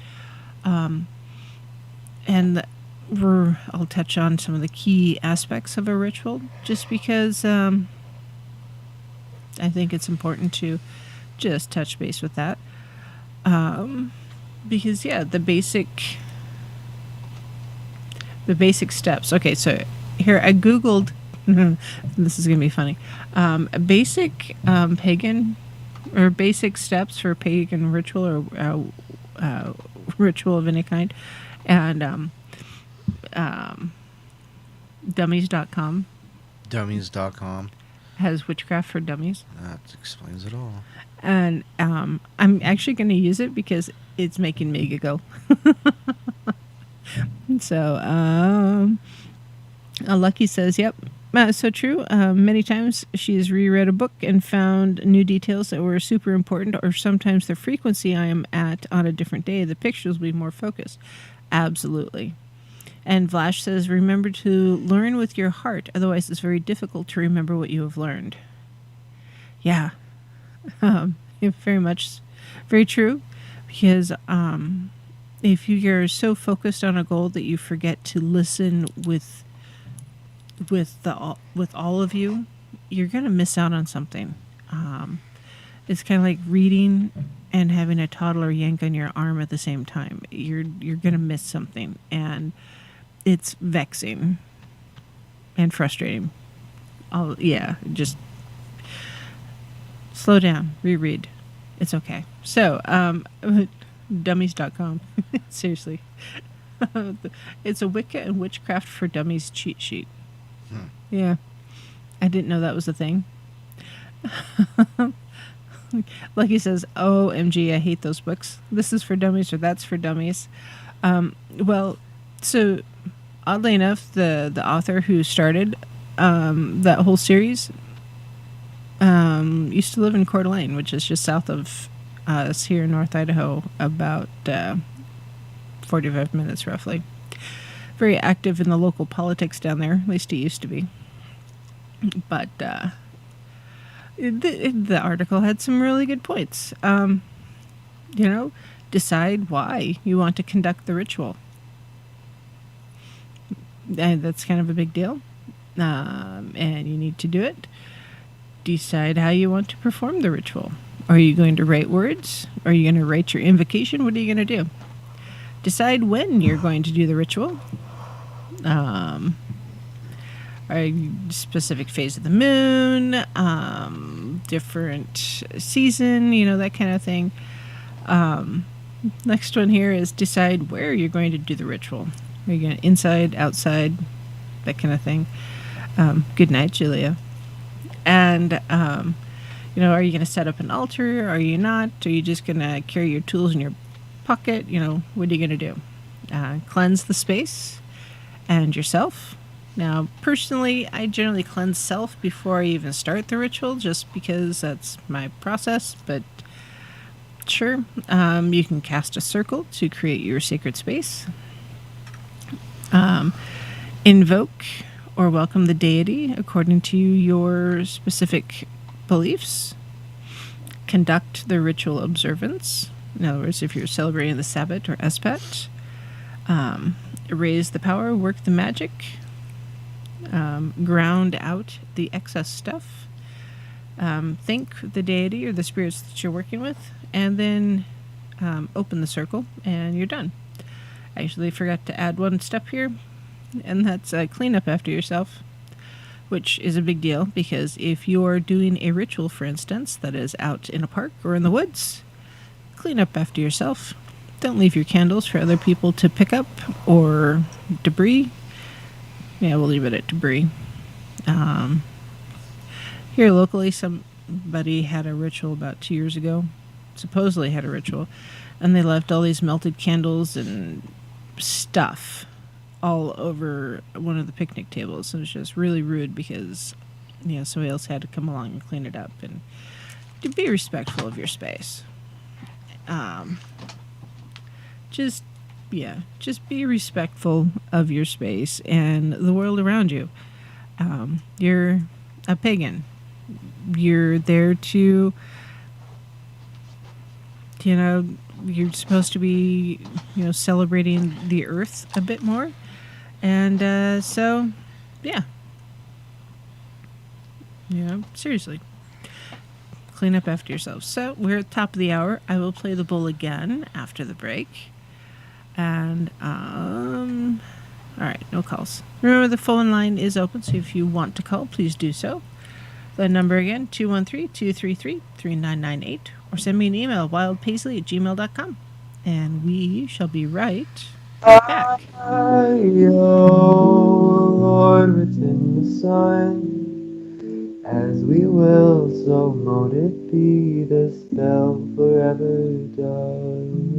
And I'll touch on some of the key aspects of a ritual, just because I think it's important to just touch base with that. Because the basic steps. Okay, so here I googled. This is gonna be funny. Basic pagan, or basic steps for pagan ritual, or ritual of any kind, and dummies.com. Dummies.com has Witchcraft for Dummies. That explains it all. And I'm actually going to use it because it's making me giggle. So, Lucky says, yep, so true. Many times she's reread a book and found new details that were super important, or sometimes the frequency I am at on a different day, the pictures will be more focused. Absolutely. And Vlash says, remember to learn with your heart, otherwise it's very difficult to remember what you have learned. Yeah. Very much, very true, because if you are so focused on a goal that you forget to listen with all of you, you're gonna miss out on something. It's kind of like reading and having a toddler yank on your arm at the same time. You're gonna miss something, and it's vexing and frustrating. Just slow down, reread. It's okay. So, dummies.com. Seriously. It's a Wicca and Witchcraft for Dummies cheat sheet. Yeah. I didn't know that was a thing. Lucky says, OMG, I hate those books. This is for dummies, or that's for dummies. So oddly enough, the author who started that whole series used to live in Coeur d'Alene, which is just south of us here in North Idaho, about 45 minutes roughly. Very active in the local politics down there, at least he used to be. But the article had some really good points. Decide why you want to conduct the ritual. That's kind of a big deal. And you need to do it. Decide how you want to perform the ritual. Are you going to write words? Are you going to write your invocation? What are you going to do? Decide when you're going to do the ritual. A specific phase of the moon, different season, that kind of thing. Next one here is decide where you're going to do the ritual. Are you going to inside, outside, that kind of thing. Good night, Julia. And, are you going to set up an altar? Are you not? Are you just going to carry your tools in your pocket? What are you going to do? Cleanse the space and yourself. Now, personally, I generally cleanse self before I even start the ritual, just because that's my process. But sure, you can cast a circle to create your sacred space. Invoke or welcome the deity according to your specific beliefs. Conduct the ritual observance. In other words, if you're celebrating the Sabbat or Espat. Raise the power, work the magic. Ground out the excess stuff. Thank the deity or the spirits that you're working with, and then open the circle, and you're done. I actually forgot to add one step here, and that's clean up after yourself, which is a big deal, because if you're doing a ritual, for instance, that is out in a park or in the woods, clean up after yourself. Don't leave your candles for other people to pick up, or debris. Yeah, we'll leave it at debris. Here locally, somebody had a ritual about 2 years ago. Supposedly had a ritual. And they left all these melted candles and stuff all over one of the picnic tables. It was just really rude because, somebody else had to come along and clean it up. And to be respectful of your space. Just be respectful of your space and the world around you. You're a pagan. You're there to, you're supposed to be, celebrating the earth a bit more. And so, yeah. Seriously. Clean up after yourself. So, we're at the top of the hour. I will play the bull again after the break. And, all right, no calls. Remember, the phone line is open, so if you want to call, please do so. The number again, 213-233-3998, or send me an email, wildpaisley@gmail.com. And we shall be right back. Lord, within the sun, as we will, so mote it be, the spell forever done.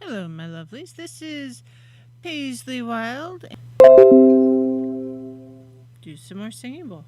Hello, my lovelies. This is Paisley Wild. Do some more singing bowl.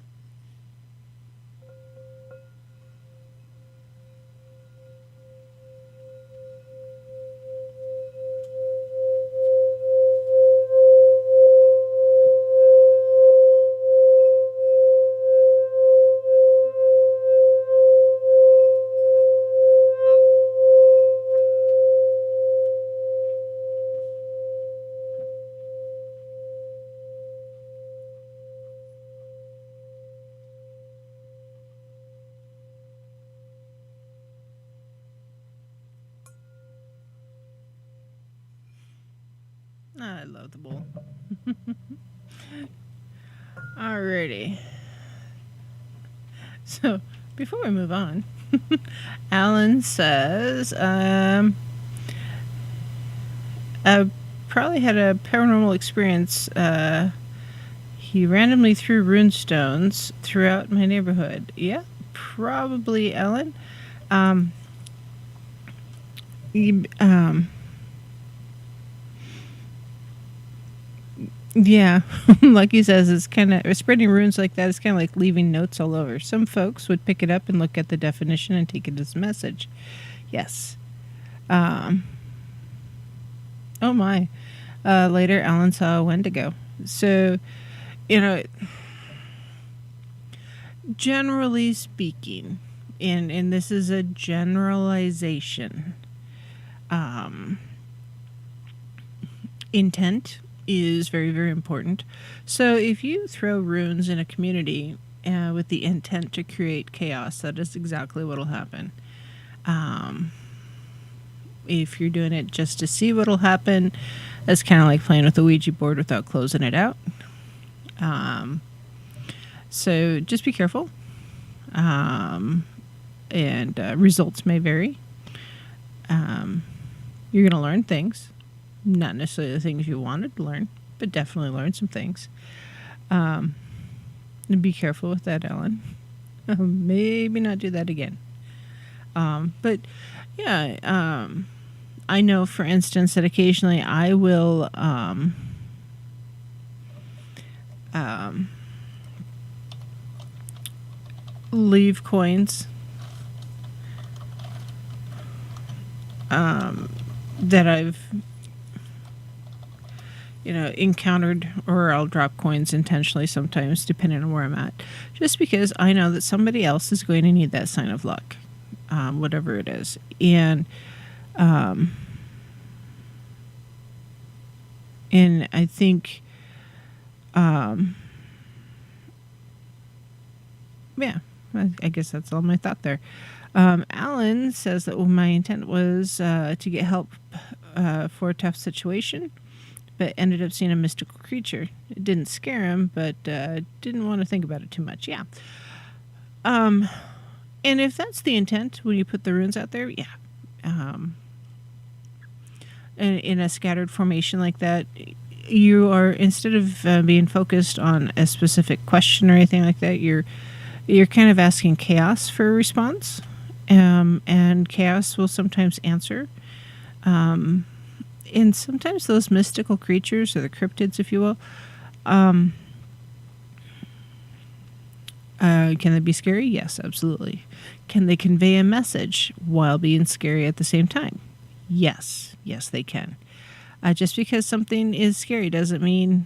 I love the bull. Alrighty. So, before we move on, Alan says, I probably had a paranormal experience. He randomly threw rune stones throughout my neighborhood. Yeah, probably, Ellen. Yeah, like he says, it's kind of spreading runes like that. It's kind of like leaving notes all over. Some folks would pick it up and look at the definition and take it as a message. Yes. Oh my. Later, Alan saw a Wendigo. So, generally speaking, and this is a generalization, intent is very, very important. So if you throw runes in a community with the intent to create chaos, that is exactly what will happen. If you're doing it just to see what will happen, that's kind of like playing with a Ouija board without closing it out. So just be careful. And results may vary. You're going to learn things. Not necessarily the things you wanted to learn, but definitely learn some things. And be careful with that, Ellen. Maybe not do that again. But yeah, I know, for instance, that occasionally I will leave coins that I've encountered, or I'll drop coins intentionally sometimes, depending on where I'm at, just because I know that somebody else is going to need that sign of luck, whatever it is. And I think, yeah, I guess that's all my thought there. Alan says that my intent was to get help for a tough situation, but ended up seeing a mystical creature. It didn't scare him, but didn't want to think about it too much. Yeah. And if that's the intent when you put the runes out there, yeah. In a scattered formation like that, you are, instead of being focused on a specific question or anything like that, you're kind of asking chaos for a response, and chaos will sometimes answer. And sometimes those mystical creatures, or the cryptids, if you will, can they be scary? Yes, absolutely. Can they convey a message while being scary at the same time? Yes, they can. Just because something is scary doesn't mean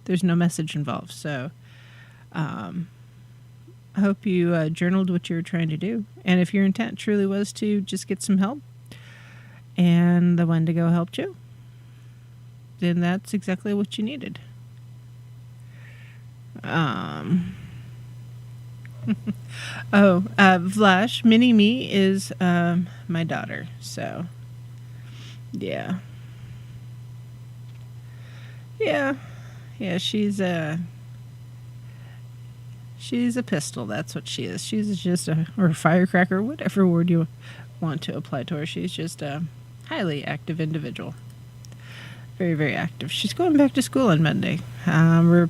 there's no message involved. So I hope you journaled what you were trying to do. And if your intent truly was to just get some help, and the Wendigo helped you, then that's exactly what you needed. Vlash, Mini-Me is my daughter, so yeah, she's a pistol. That's what she is. She's just or a firecracker, whatever word you want to apply to her. She's just a highly active individual. Very, very active. She's going back to school on Monday. We're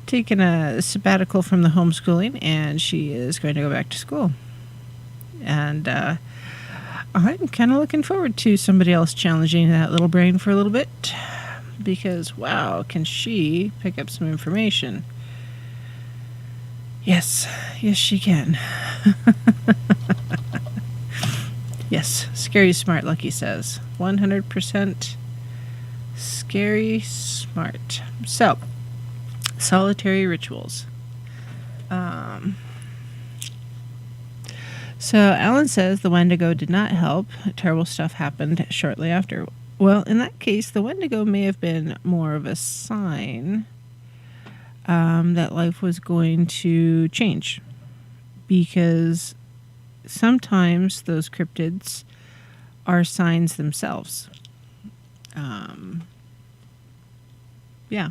taking a sabbatical from the homeschooling, and she is going to go back to school. And I'm kind of looking forward to somebody else challenging that little brain for a little bit, because wow, can she pick up some information? Yes, she can. Yes, scary smart, Lucky says. 100% scary smart. So, solitary rituals. So, Alan says the Wendigo did not help. Terrible stuff happened shortly after. Well, in that case, the Wendigo may have been more of a sign that life was going to change. Because sometimes those cryptids are signs themselves. Yeah.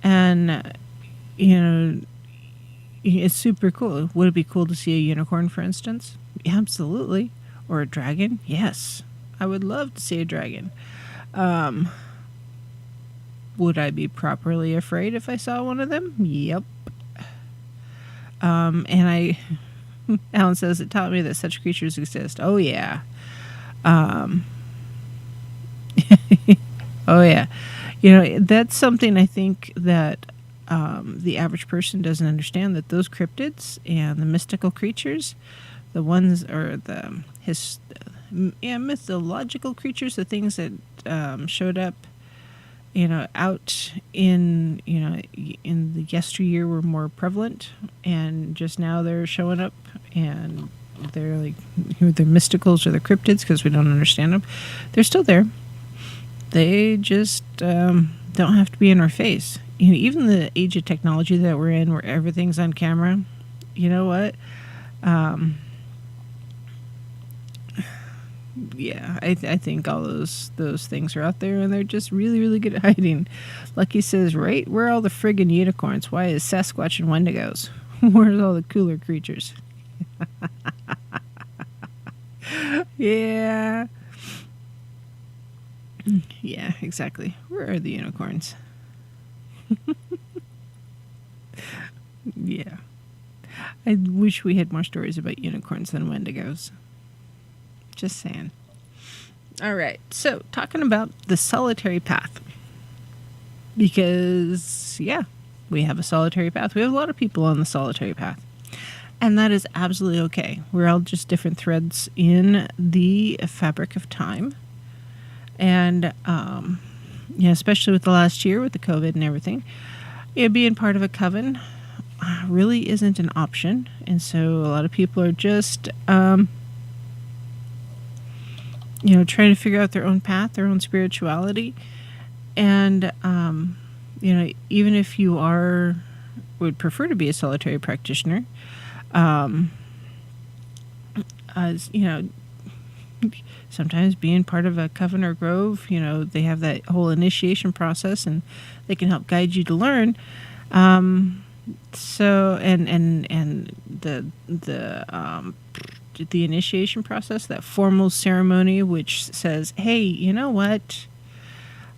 And, you know, it's super cool. Would it be cool to see a unicorn, for instance? Absolutely. Or a dragon? Yes. I would love to see a dragon. Would I be properly afraid if I saw one of them? Yep. Helen says, it taught me that such creatures exist. Oh, yeah. Oh, yeah. You know, that's something I think that the average person doesn't understand, that those cryptids and the mystical creatures, the ones, or the mythological creatures, the things that showed up, you know, out in, you know, in the yesteryear were more prevalent, and just now they're showing up, and they're like, they're mysticals or they're cryptids because we don't understand them. They're still there. They just don't have to be in our face. You know, even the age of technology that we're in, where everything's on camera, you know what? Yeah, I think all those things are out there, and they're just really, really good at hiding. Lucky says, right, where are all the friggin' unicorns? Why is Sasquatch and Wendigos? Where's all the cooler creatures? Yeah. Yeah, exactly. Where are the unicorns? Yeah. I wish we had more stories about unicorns than Wendigos. Just saying. All right. So, talking about the solitary path. Because, yeah, we have a solitary path. We have a lot of people on the solitary path. And that is absolutely okay. We're all just different threads in the fabric of time. And, yeah, especially with the last year with the COVID and everything, being part of a coven really isn't an option. And so a lot of people are just, you know, trying to figure out their own path, their own spirituality. And, you know, even if you would prefer to be a solitary practitioner, as, you know, sometimes being part of a coven or grove, you know, they have that whole initiation process, and they can help guide you to learn. So, and the initiation process, that formal ceremony, which says, hey, you know what?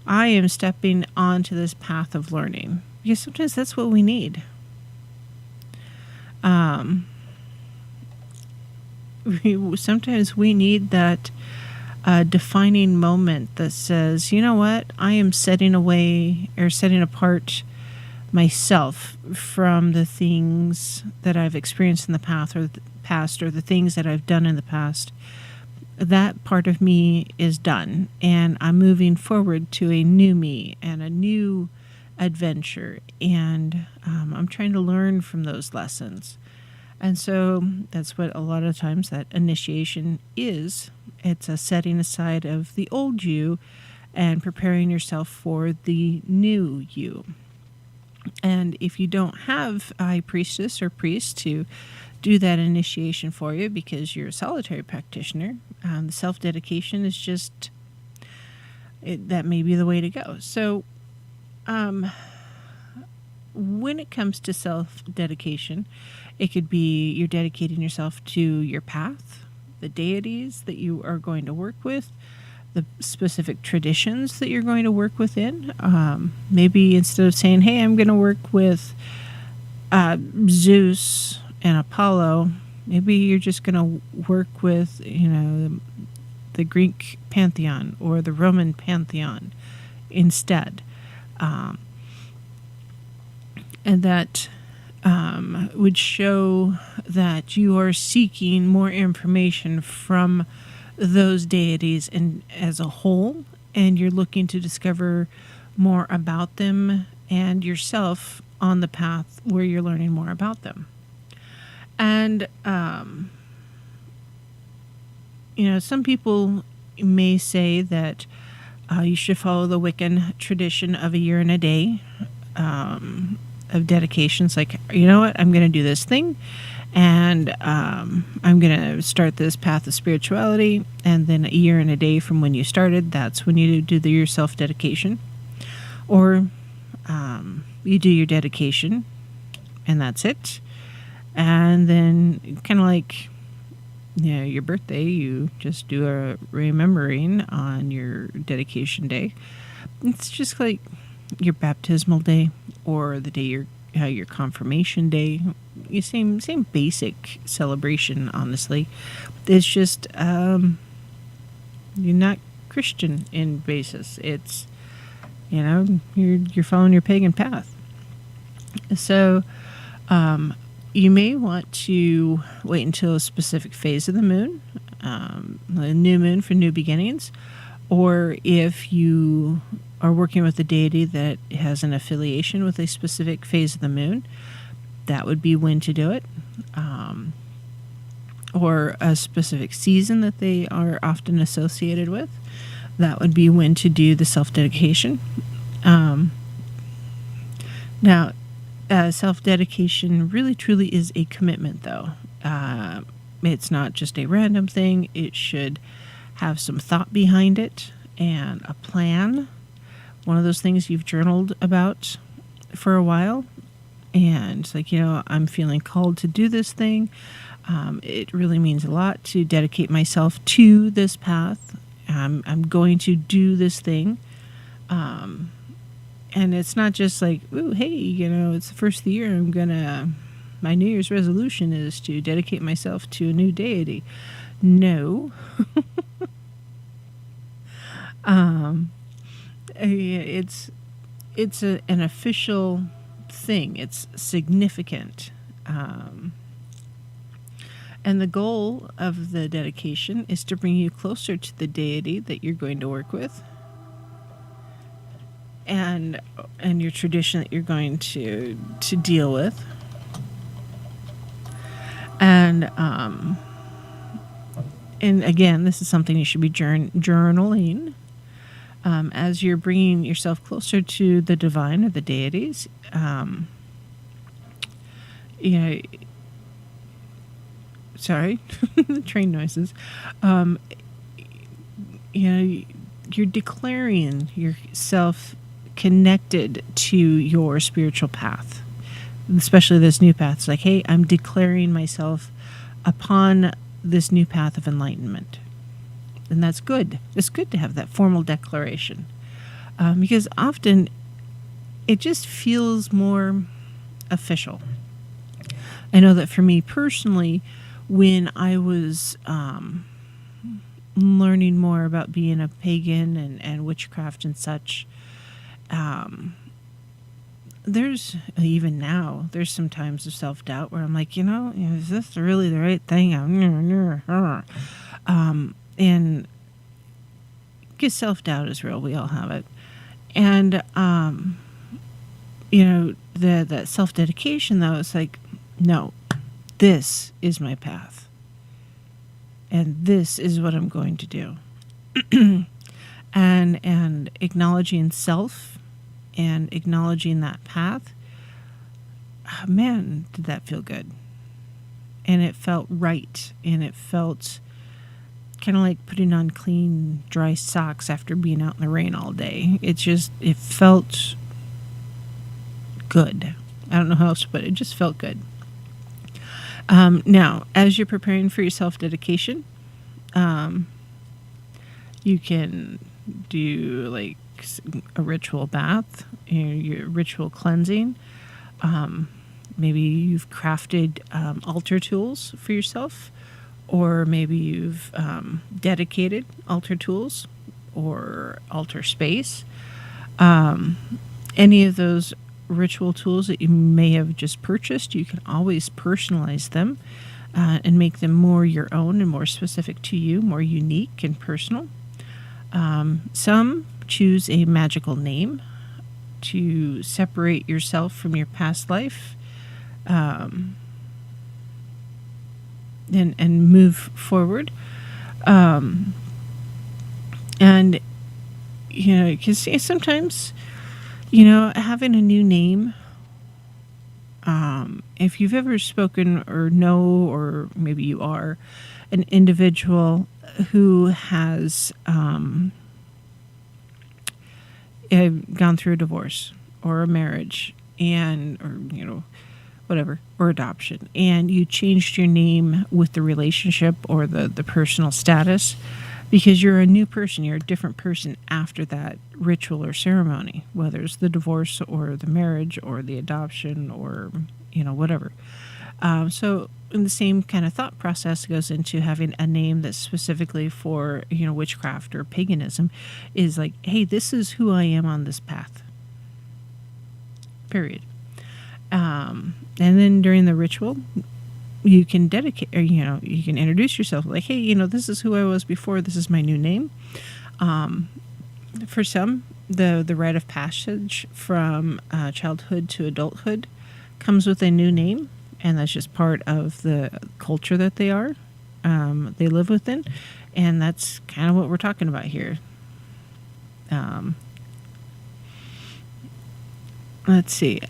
I am stepping onto this path of learning. Because sometimes that's what we need. Sometimes we need that defining moment that says, you know what, I am setting apart myself from the things that I've experienced in the past, or the things that I've done in the past. That part of me is done, and I'm moving forward to a new me and a new adventure, and I'm trying to learn from those lessons. And so that's what a lot of times that initiation is. It's a setting aside of the old you and preparing yourself for the new you. And if you don't have a high priestess or priest to do that initiation for you because you're a solitary practitioner, the self-dedication is just, that may be the way to go. So when it comes to self-dedication, it could be you're dedicating yourself to your path, the deities that you are going to work with, the specific traditions that you're going to work within. Maybe instead of saying, hey, I'm going to work with Zeus and Apollo, maybe you're just going to work with, you know, the Greek pantheon or the Roman pantheon instead. And that would show that you are seeking more information from those deities and as a whole, and you're looking to discover more about them and yourself on the path where you're learning more about them. And you know, some people may say that you should follow the Wiccan tradition of a year and a day of dedications. Like, you know what, I'm going to do this thing, And I'm going to start this path of spirituality, and then a year and a day from when you started, that's when you do your self-dedication. Or you do your dedication, and that's it. And then kind of like, your birthday, you just do a remembering on your dedication day. It's just like your baptismal day, or the day your confirmation day. Same basic celebration, honestly. It's just you're not Christian in basis. It's you're following your pagan path. So you may want to wait until a specific phase of the moon, the new moon for new beginnings, or if you are working with a deity that has an affiliation with a specific phase of the moon, that would be when to do it. Or a specific season that they are often associated with, that would be when to do the self-dedication. Now, self-dedication really truly is a commitment, though. It's not just a random thing. It should have some thought behind it and a plan. One of those things you've journaled about for a while, and it's like, I'm feeling called to do this thing. It really means a lot to dedicate myself to this path. I'm going to do this thing. And it's not just like, ooh, hey, it's the first of the year. My New Year's resolution is to dedicate myself to a new deity. No. It's an official thing. It's significant. And the goal of the dedication is to bring you closer to the deity that you're going to work with, and your tradition that you're going to deal with. And again, this is something you should be journaling as you're bringing yourself closer to the divine or the deities. Sorry, the train noises. You're declaring yourself connected to your spiritual path, especially this new path. It's like, hey, I'm declaring myself upon this new path of enlightenment. And that's good. It's good to have that formal declaration, because often it just feels more official. I know that for me personally, when I was learning more about being a pagan and witchcraft and such, there's even now, there's some times of self-doubt where I'm like, is this really the right thing? And because self-doubt is real, we all have it. And that self-dedication, though, it's like, no, this is my path, and this is what I'm going to do. and acknowledging self and acknowledging that path, man, did that feel good. And it felt right, and it felt kind of like putting on clean, dry socks after being out in the rain all day. It felt good. I don't know how else to put it. It just felt good. Now, as you're preparing for your self-dedication, you can do like a ritual bath, your ritual cleansing. Maybe you've crafted altar tools for yourself, or maybe you've dedicated altar tools or altar space. Any of those ritual tools that you may have just purchased, you can always personalize them and make them more your own and more specific to you, more unique and personal. Some choose a magical name to separate yourself from your past life and move forward. And because sometimes, having a new name If you've ever spoken or know, or maybe you are, an individual who has gone through a divorce or a marriage, and, or, whatever, or adoption, and you changed your name with the relationship or the personal status, because you're a new person, you're a different person after that ritual or ceremony, whether it's the divorce or the marriage or the adoption or, whatever. So in the same kind of thought process goes into having a name that's specifically for, witchcraft or paganism, is like, hey, this is who I am on this path. Period. And then during the ritual, you can dedicate, or, you can introduce yourself like, hey, this is who I was before. This is my new name. For some, the rite of passage from childhood to adulthood comes with a new name, and that's just part of the culture that they live within, and that's kind of what we're talking about here. Let's see.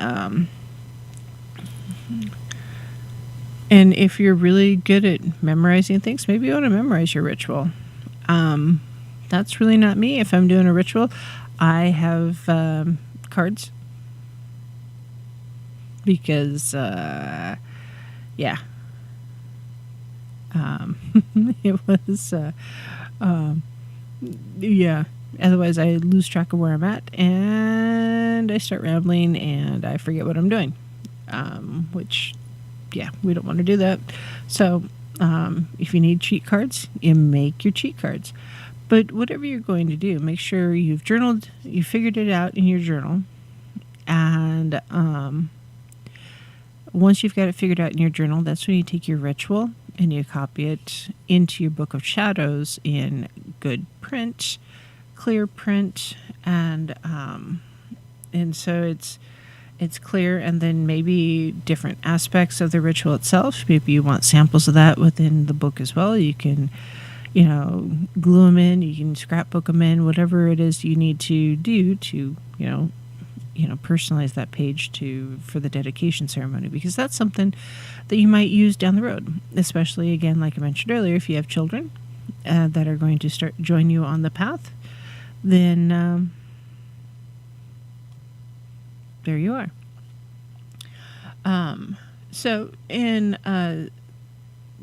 And if you're really good at memorizing things, maybe you want to memorize your ritual. That's really not me. If I'm doing a ritual, I have cards. Because, yeah. It was, yeah. Otherwise, I lose track of where I'm at, and I start rambling, and I forget what I'm doing. Which... yeah, we don't want to do that. So, if you need cheat cards, you make your cheat cards. But whatever you're going to do, make sure you've journaled, you figured it out in your journal. And once you've got it figured out in your journal, that's when you take your ritual and you copy it into your book of shadows in good print, clear print, and so it's clear, and then maybe different aspects of the ritual itself. Maybe you want samples of that within the book as well. You can, glue them in, you can scrapbook them in, whatever it is you need to do to, personalize that page for the dedication ceremony, because that's something that you might use down the road, especially, again, like I mentioned earlier, if you have children that are going to join you on the path, then there you are. So in a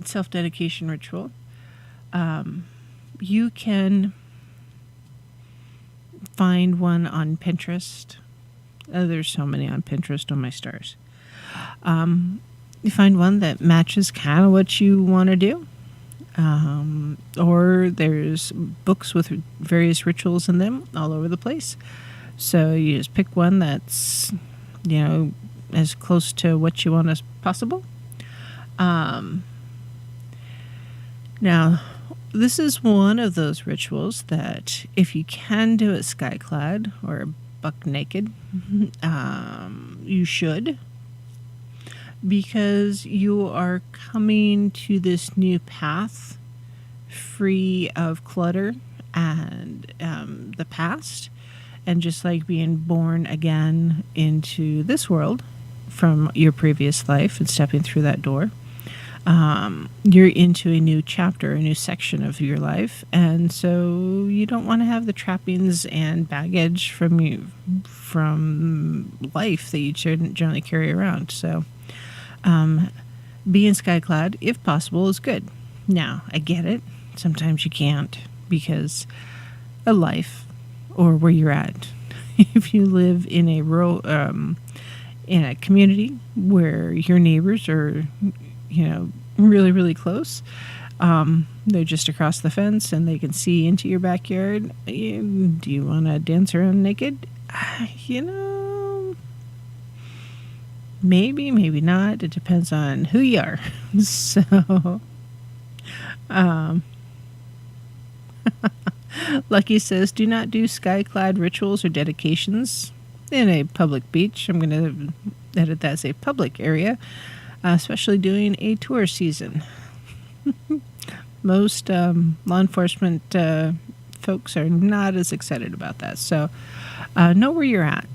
self-dedication ritual, you can find one on Pinterest. There's so many on Pinterest, on my stars. You find one that matches kind of what you want to do. Or there's books with various rituals in them all over the place. So you just pick one that's, as close to what you want as possible. Now, this is one of those rituals that if you can do it skyclad or buck naked, you should. Because you are coming to this new path free of clutter and the past. And just like being born again into this world from your previous life and stepping through that door, you're into a new chapter, a new section of your life. And so you don't want to have the trappings and baggage from life that you shouldn't generally carry around. So being skyclad, if possible, is good. Now, I get it. Sometimes you can't because of life. Or where you're at. If you live in a in a community where your neighbors are, really, really close, they're just across the fence and they can see into your backyard. Do you want to dance around naked? Maybe, maybe not. It depends on who you are. So, Lucky says, do not do sky-clad rituals or dedications in a public beach. I'm going to edit that as a public area, especially during a tour season. Most law enforcement folks are not as excited about that. So know where you're at.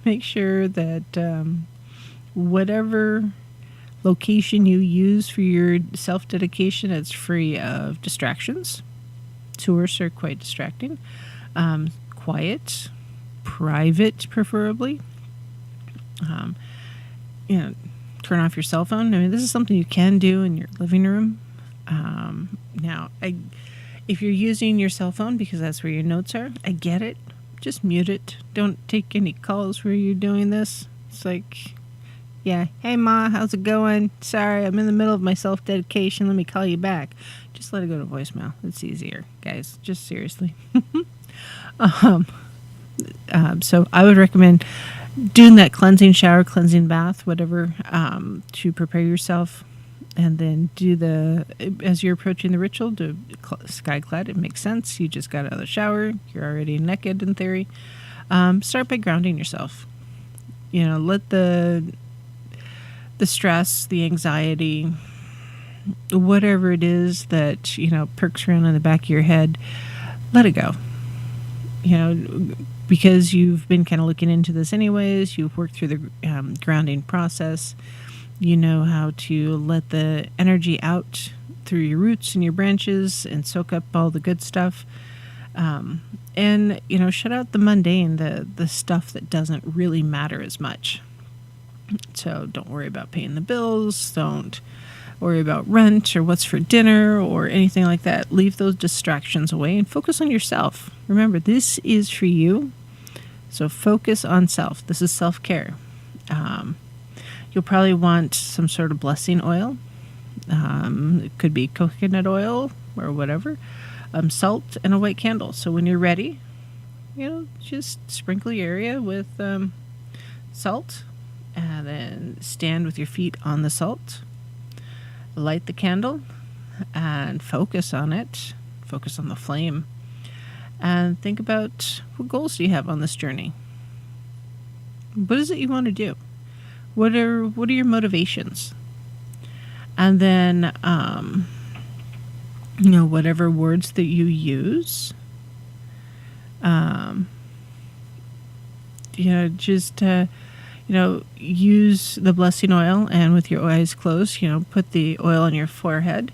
Make sure that whatever location you use for your self-dedication, it's free of distractions. Tours are quite distracting. Quiet, private, preferably. You know, turn off your cell phone. I mean, this is something you can do in your living room. Now, if you're using your cell phone because that's where your notes are, I get it. Just mute it. Don't take any calls where you're doing this. It's like, yeah, hey Ma, how's it going? Sorry, I'm in the middle of my self-dedication. Let me call you back. Just let it go to voicemail. It's easier, guys. Just seriously. So I would recommend doing that cleansing shower, cleansing bath, whatever, to prepare yourself. And then as you're approaching the ritual, do sky clad. It makes sense. You just got out of the shower. You're already naked in theory. Start by grounding yourself. You know, let the stress, the anxiety, whatever it is that, you know, perks around in the back of your head, let it go. You know, because you've been kind of looking into this anyways, you've worked through the grounding process. You know how to let the energy out through your roots and your branches and soak up all the good stuff. And, you know, shut out the mundane, the stuff that doesn't really matter as much. So don't worry about paying the bills. Don't worry about rent or what's for dinner or anything like that. Leave those distractions away and focus on yourself. Remember, this is for you. So focus on self. This is self-care. You'll probably want some sort of blessing oil. It could be coconut oil or whatever. Salt and a white candle. So when you're ready, you know, just sprinkle your area with salt and then stand with your feet on the salt. Light the candle and focus on it. Focus on the flame. And think about, what goals do you have on this journey? What is it you want to do? What are your motivations? And then, you know, whatever words that you use, you know, just, you know, use the blessing oil, and with your eyes closed, you know, put the oil on your forehead.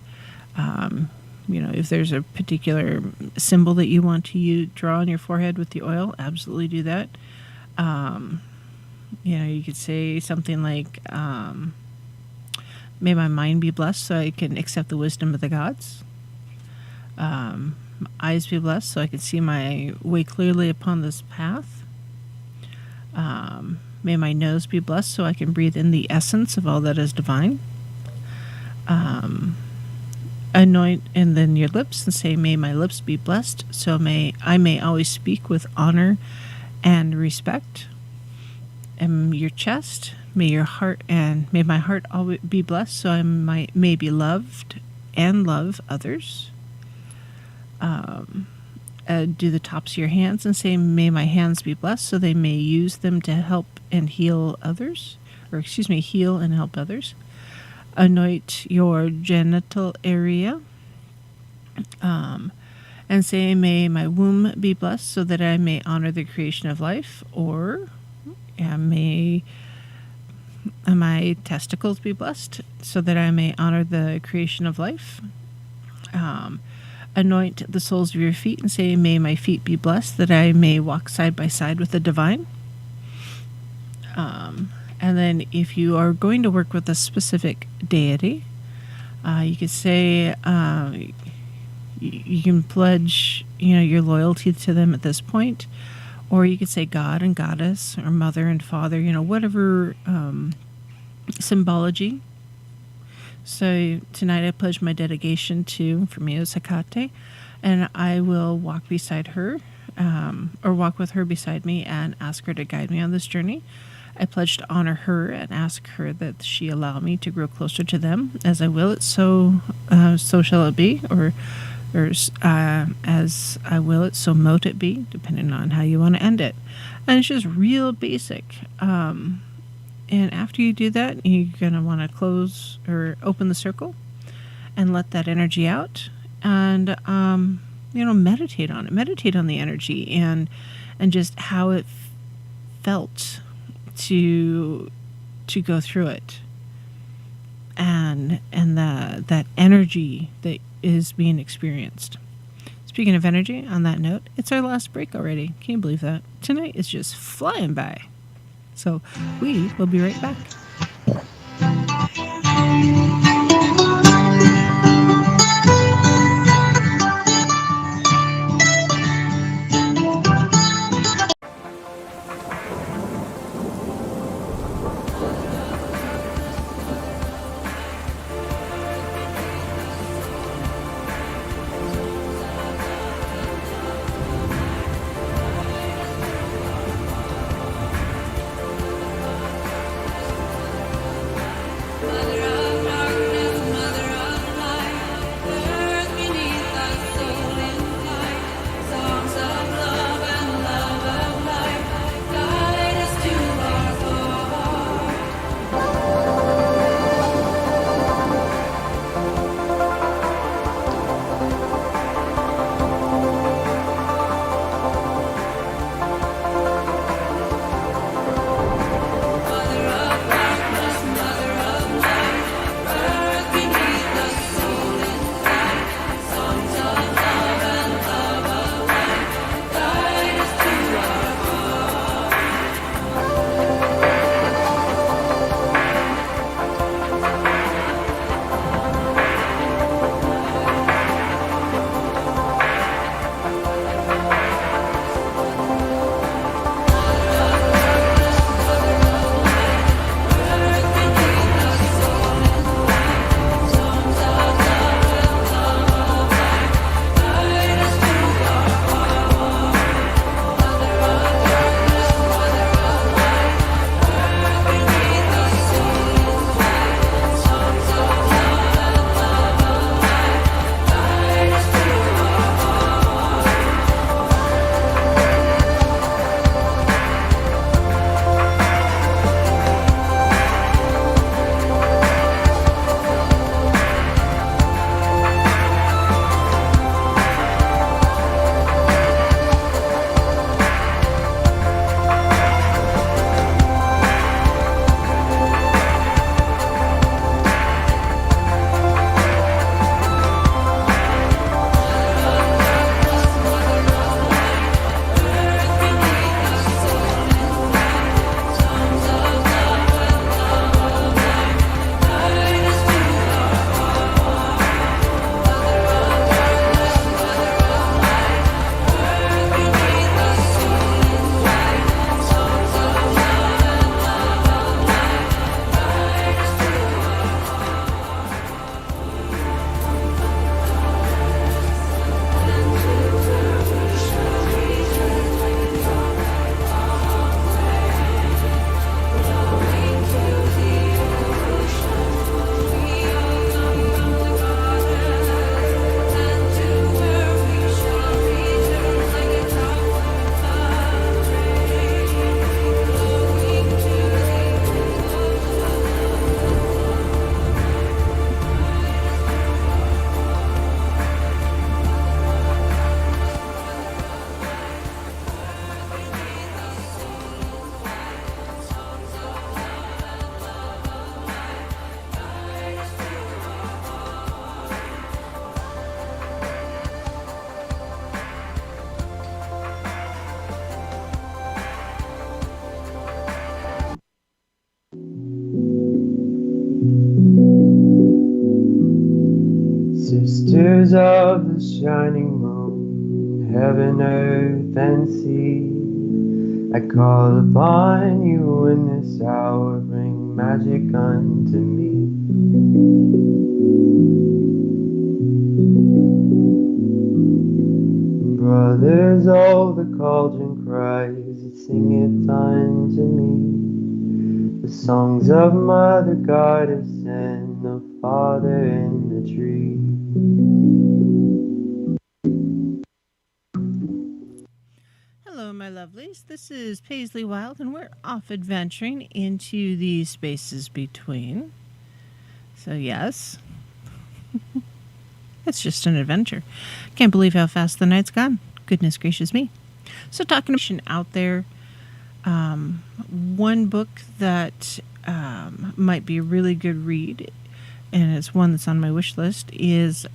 You know, if there's a particular symbol that you want to draw on your forehead with the oil, absolutely do that. You know, you could say something like, may my mind be blessed so I can accept the wisdom of the gods. Eyes be blessed so I can see my way clearly upon this path. May my nose be blessed so I can breathe in the essence of all that is divine. Anoint, and then your lips, and say, may my lips be blessed so I may always speak with honor and respect. And your chest, may my heart always be blessed so I may be loved and love others. Do the tops of your hands and say, may my hands be blessed so they may use them to help and heal others, heal and help others. Anoint your genital area, and say, may my womb be blessed so that I may honor the creation of life, or may my testicles be blessed so that I may honor the creation of life. Anoint the soles of your feet and say, may my feet be blessed that I may walk side by side with the divine. And then if you are going to work with a specific deity, you could say, you can pledge, you know, your loyalty to them at this point, or you could say God and Goddess, or Mother and Father, you know, whatever symbology. So tonight I pledge my dedication to, for me, is Hecate, and I will walk beside her, or walk with her beside me and ask her to guide me on this journey. I pledge to honor her and ask her that she allow me to grow closer to them. As I will it, so shall it be, or as I will it, so mote it be, depending on how you want to end it. And it's just real basic. And after you do that, you're going to want to close or open the circle and let that energy out, and you know, meditate on it. Meditate on the energy and just how it felt to to go through it, and that energy that is being experienced. Speaking of energy, on that note, it's our last break already. Can you believe that? Tonight is just flying by. So we will be right back. Sisters of the shining moon, heaven, earth, and sea, I call upon you in this hour, bring magic unto me. Brothers, oh, the cauldron cries, sing it unto me, the songs of Mother Goddess and the Father in the tree. Hello, my lovelies. This is Paisley Wild, and we're off adventuring into the spaces between. So, yes, it's just an adventure. Can't believe how fast the night's gone. Goodness gracious me. So, talking out there, one book that might be a really good read, and it's one that's on my wish list, is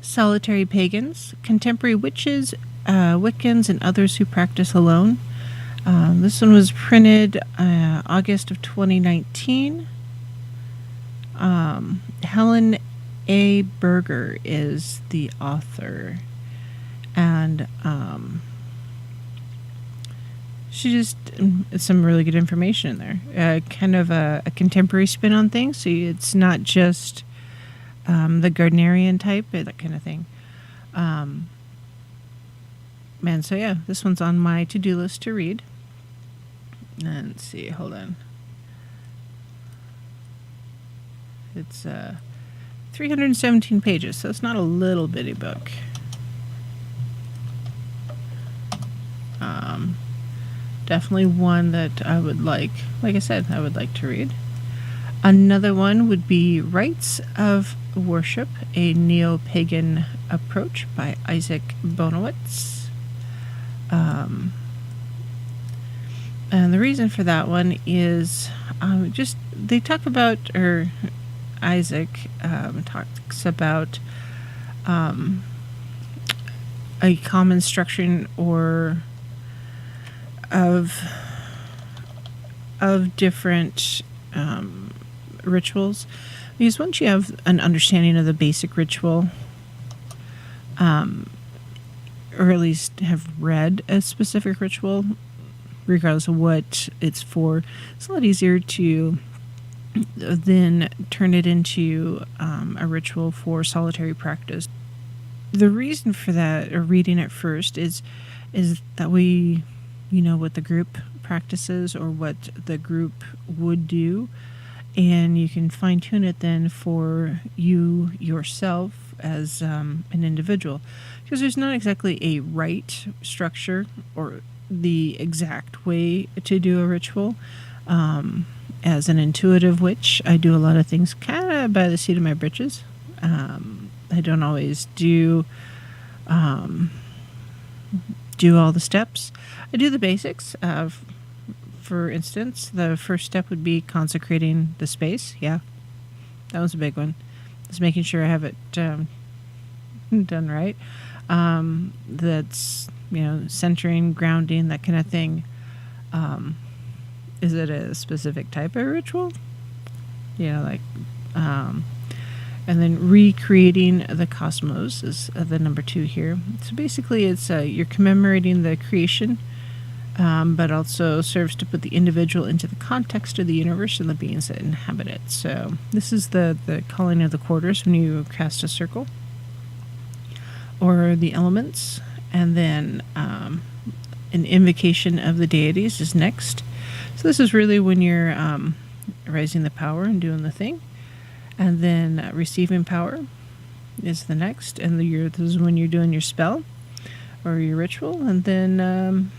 Solitary Pagans, Contemporary Witches, Wiccans, and Others Who Practice Alone. This one was printed August of 2019. Helen A. Berger is the author, and she just some really good information in there. Kind of a contemporary spin on things, so it's not just the Gardnerian type, that kind of thing. Man, so yeah, this one's on my to-do list to read. Let's see, hold on. It's 317 pages, so it's not a little bitty book. Definitely one that I would like I said, I would like to read. Another one would be Rites of Worship, a Neo-Pagan Approach by Isaac Bonowitz. And the reason for that one is just they talk about, or Isaac talks about a common structuring or of different rituals, because once you have an understanding of the basic ritual, or at least have read a specific ritual, regardless of what it's for, it's a lot easier to then turn it into a ritual for solitary practice. The reason for that, or reading it first, is that we, what the group practices or what the group would do, and you can fine-tune it then for you yourself as an individual, because there's not exactly a right structure or the exact way to do a ritual. As an intuitive witch, I do a lot of things kind of by the seat of my britches. I don't always do all the steps. I do the basics. For instance, the first step would be consecrating the space. Yeah, that was a big one. Just making sure I have it done right. That's, centering, grounding, that kind of thing. Is it a specific type of ritual? And then recreating the cosmos is the number 2 here. So basically it's you're commemorating the creation, but also serves to put the individual into the context of the universe and the beings that inhabit it. So this is the calling of the quarters when you cast a circle, or the elements, and then an invocation of the deities is next. So this is really when you're raising the power and doing the thing, and then receiving power is the next, and this is when you're doing your spell or your ritual, and then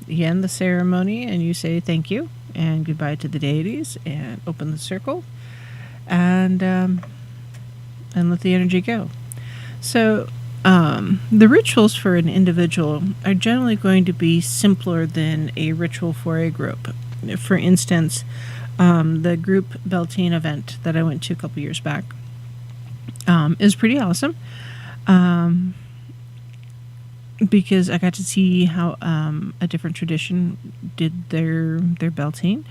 you end the ceremony and you say thank you and goodbye to the deities and open the circle and let the energy go. So the rituals for an individual are generally going to be simpler than a ritual for a group. For instance, the group Beltane event that I went to a couple years back is pretty awesome, because I got to see how a different tradition did their Beltane,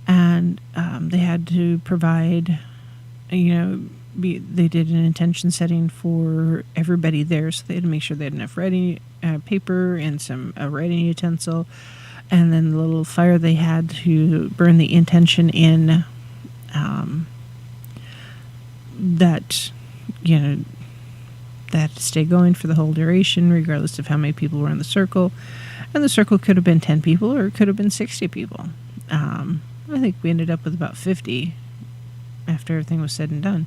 and they had to provide, they did an intention setting for everybody there, so they had to make sure they had enough writing paper and some writing utensil, and then the little fire they had to burn the intention in, that had to stay going for the whole duration, regardless of how many people were in the circle. And the circle could have been 10 people, or it could have been 60 people. I think we ended up with about 50 after everything was said and done.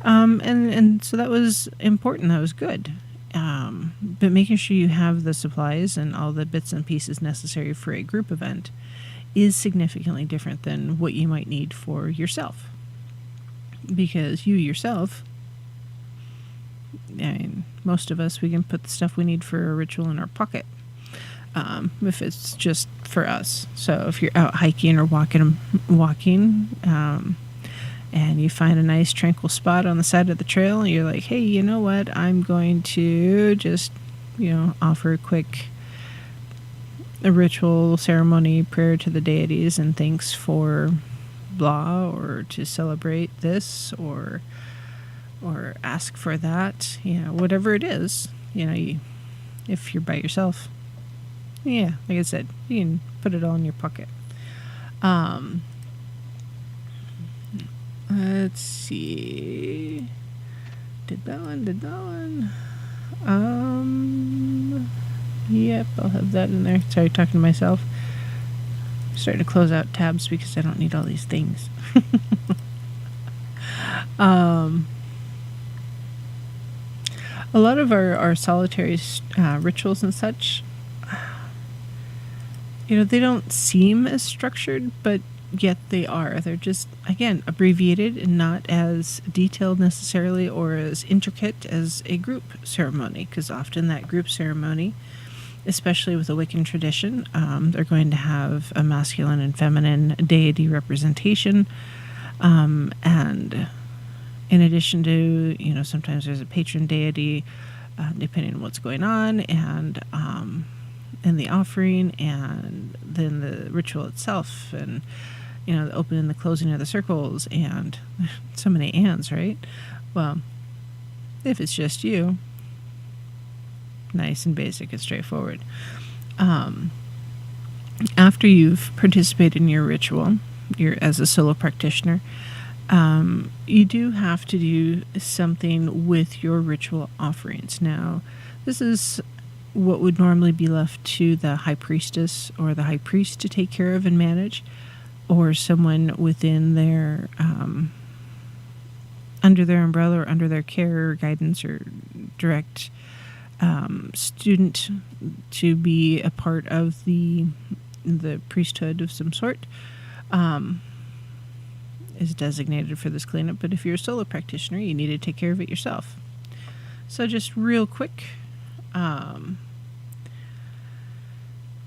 And so that was important. That was good. But making sure you have the supplies and all the bits and pieces necessary for a group event is significantly different than what you might need for yourself. Because you yourself, most of us, we can put the stuff we need for a ritual in our pocket. if it's just for us. So if you're out hiking or walking, and you find a nice tranquil spot on the side of the trail, and you're like, hey, you know what? I'm going to just, offer a ritual ceremony prayer to the deities and thanks for blah, or to celebrate this, or ask for that, whatever it is, if you're by yourself. Yeah, like I said, you can put it all in your pocket. Let's see. Did that one. Yep, I'll have that in there. Sorry, talking to myself. I'm starting to close out tabs because I don't need all these things. A lot of our solitary rituals and such, they don't seem as structured, but yet they are. They're just, again, abbreviated and not as detailed necessarily or as intricate as a group ceremony, because often that group ceremony, especially with a Wiccan tradition, they're going to have a masculine and feminine deity representation, and in addition to, sometimes there's a patron deity, depending on what's going on, and the offering, and then the ritual itself, and the opening and the closing of the circles, and so many ands, right? Well, if it's just you, nice and basic and straightforward. After you've participated in your ritual, you're as a solo practitioner, you do have to do something with your ritual offerings. Now, this is what would normally be left to the high priestess or the high priest to take care of and manage, or someone within their under their umbrella or under their care or guidance or direct student to be a part of the priesthood of some sort, is designated for this cleanup. But if you're a solo practitioner, you need to take care of it yourself. So just real quick, when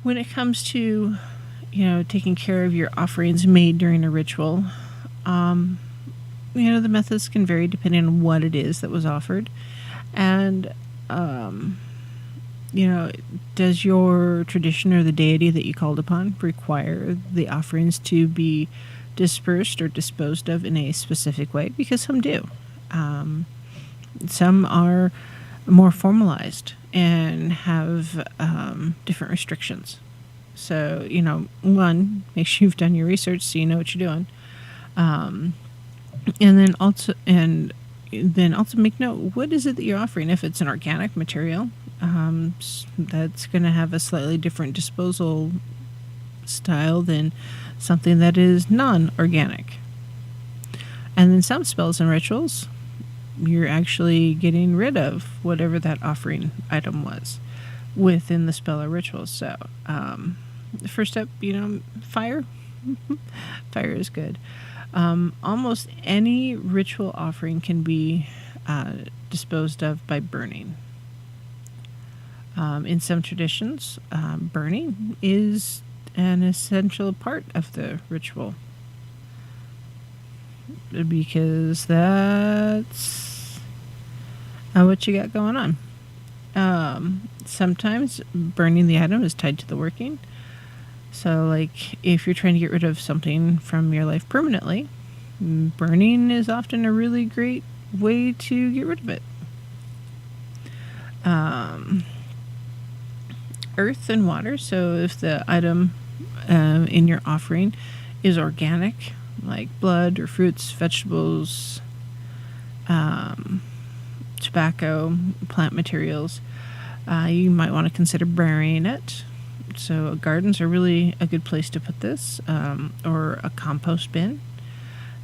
it comes to taking care of your offerings made during a ritual, the methods can vary depending on what it is that was offered. And does your tradition or the deity that you called upon require the offerings to be dispersed or disposed of in a specific way? Because some do. Some are more formalized and have different restrictions. So, one, make sure you've done your research so you know what you're doing. And then also make note, what is it that you're offering? If it's an organic material, that's going to have a slightly different disposal style than something that is non-organic. And then some spells and rituals, you're actually getting rid of whatever that offering item was within the spell or ritual. So, the first step, fire. Fire is good. Almost any ritual offering can be disposed of by burning. In some traditions, burning is an essential part of the ritual, because that's what you got going on. Sometimes burning the item is tied to the working. So, like, if you're trying to get rid of something from your life permanently, burning is often a really great way to get rid of it. Earth and water. So if the item in your offering is organic, like blood or fruits, vegetables, tobacco, plant materials, you might want to consider burying it. So gardens are really a good place to put this, or a compost bin,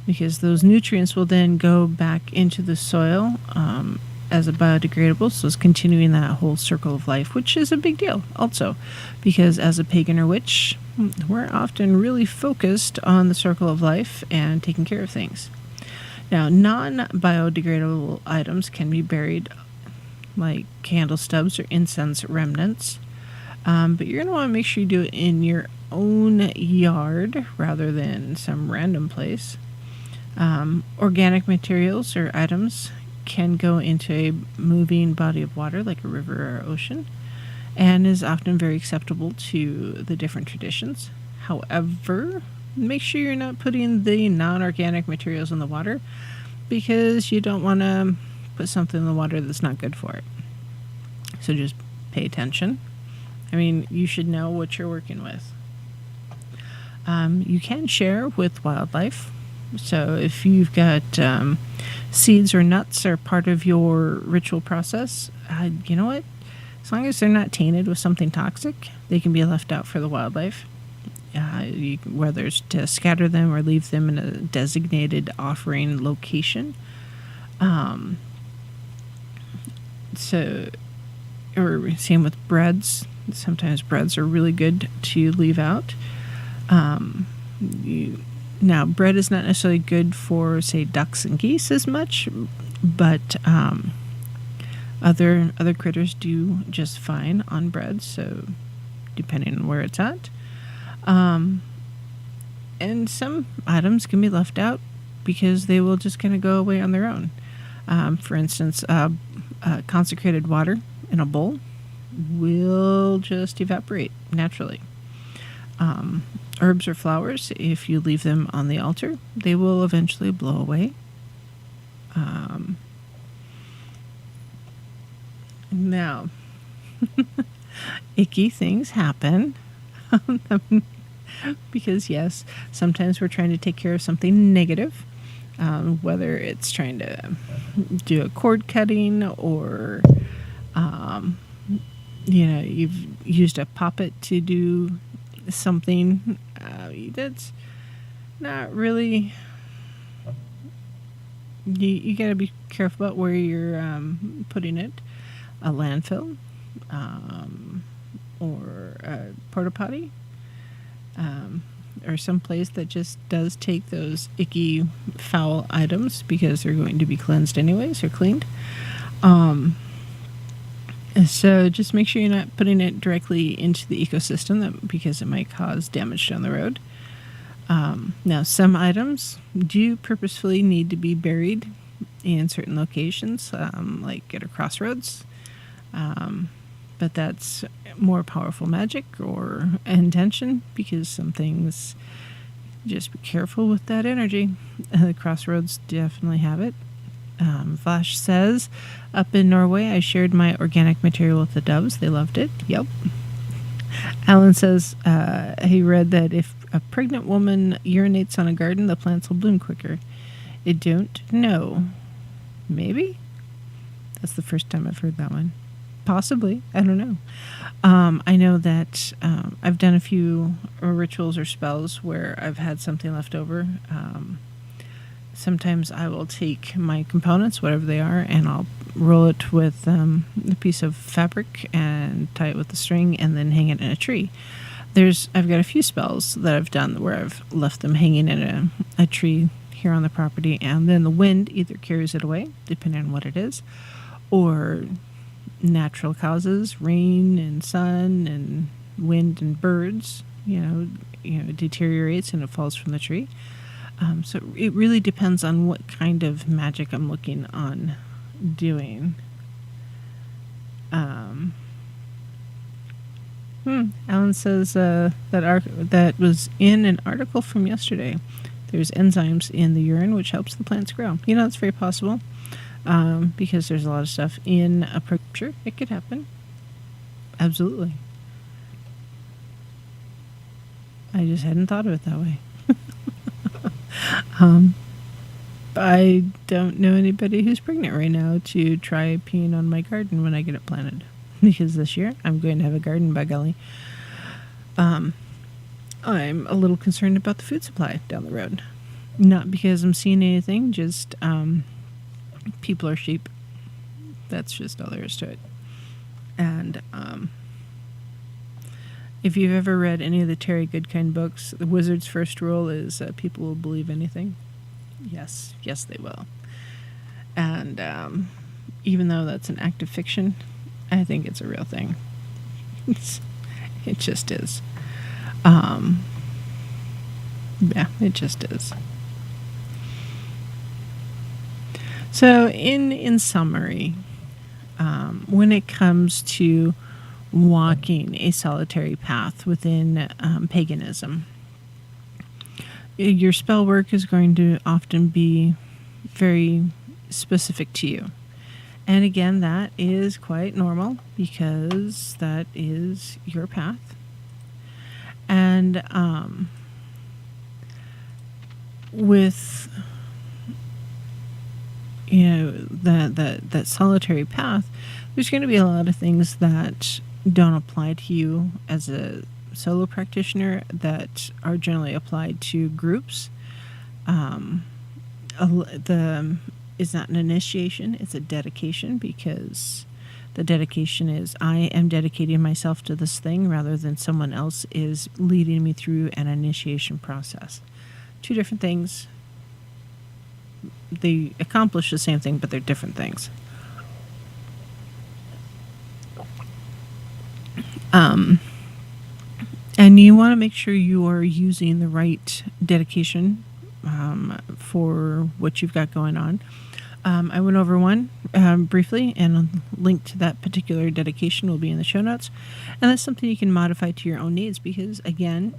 because those nutrients will then go back into the soil as a biodegradable, so it's continuing that whole circle of life, which is a big deal also, because as a pagan or witch, we're often really focused on the circle of life and taking care of things. Now, non-biodegradable items can be buried, like candle stubs or incense remnants. But you're going to want to make sure you do it in your own yard rather than some random place. Organic materials or items can go into a moving body of water like a river or ocean, and is often very acceptable to the different traditions. However, make sure you're not putting the non-organic materials in the water, because you don't want to put something in the water that's not good for it. So just pay attention. I mean, you should know what you're working with. You can share with wildlife. So if you've got seeds or nuts are part of your ritual process, you know what? As long as they're not tainted with something toxic, they can be left out for the wildlife. Whether it's to scatter them or leave them in a designated offering location. Or same with breads. Sometimes breads are really good to leave out. Now, bread is not necessarily good for, say, ducks and geese as much, but other critters do just fine on bread, so depending on where it's at. And some items can be left out because they will just kind of go away on their own. For instance, consecrated water in a bowl will just evaporate naturally. Herbs or flowers, if you leave them on the altar, they will eventually blow away. Now, icky things happen. Because, yes, sometimes we're trying to take care of something negative, whether it's trying to do a cord cutting or, you've used a puppet to do something that's not really. You got to be careful about where you're putting it. A landfill or a porta potty. Or some place that just does take those icky, foul items because they're going to be cleansed anyways or cleaned. So just make sure you're not putting it directly into the ecosystem because it might cause damage down the road. Now, some items do purposefully need to be buried in certain locations, like at a crossroads. But that's more powerful magic or intention, because some things, just be careful with that energy. The crossroads definitely have it. Vash says, up in Norway, I shared my organic material with the doves. They loved it. Yep. Alan says he read that if a pregnant woman urinates on a garden, the plants will bloom quicker. I don't know. Maybe? That's the first time I've heard that one. Possibly. I don't know. I know that I've done a few rituals or spells where I've had something left over. Sometimes I will take my components, whatever they are, and I'll roll it with a piece of fabric and tie it with the string and then hang it in a tree. I've got a few spells that I've done where I've left them hanging in a tree here on the property, and then the wind either carries it away, depending on what it is, or natural causes, rain and sun and wind and birds, deteriorates and it falls from the tree. So it really depends on what kind of magic I'm looking on doing. Alan says that was in an article from yesterday. There's enzymes in the urine which helps the plants grow. It's very possible. Because there's a lot of stuff in a picture. It could happen. Absolutely. I just hadn't thought of it that way. I don't know anybody who's pregnant right now to try peeing on my garden when I get it planted. Because this year I'm going to have a garden by golly. I'm a little concerned about the food supply down the road. Not because I'm seeing anything, just people are sheep. That's just all there is to it. And if you've ever read any of the Terry Goodkind books, the wizard's first rule is people will believe anything. Yes, they will. And even though that's an act of fiction, I think it's a real thing. It just is. Yeah, it just is. So, in summary, when it comes to walking a solitary path within paganism, your spell work is going to often be very specific to you. And again, that is quite normal because that is your path. And with that solitary path, there's going to be a lot of things that don't apply to you as a solo practitioner that are generally applied to groups. It's not an initiation, it's a dedication, because the dedication is I am dedicating myself to this thing rather than someone else is leading me through an initiation process. Two different things. They accomplish the same thing, but they're different things. And you want to make sure you are using the right dedication for what you've got going on. I went over one briefly, and a link to that particular dedication will be in the show notes. And that's something you can modify to your own needs because, again,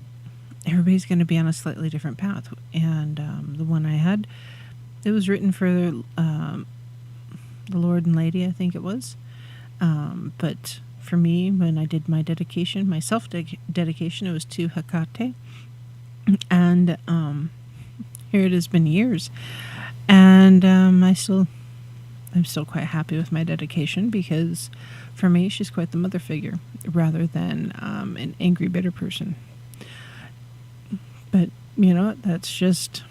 everybody's going to be on a slightly different path. And the one I had, it was written for the Lord and Lady, I think it was. But for me, when I did my dedication, my self-dedication, it was to Hecate. And here it has been years. And I'm still quite happy with my dedication because for me, she's quite the mother figure rather than an angry, bitter person. But, you know, that's just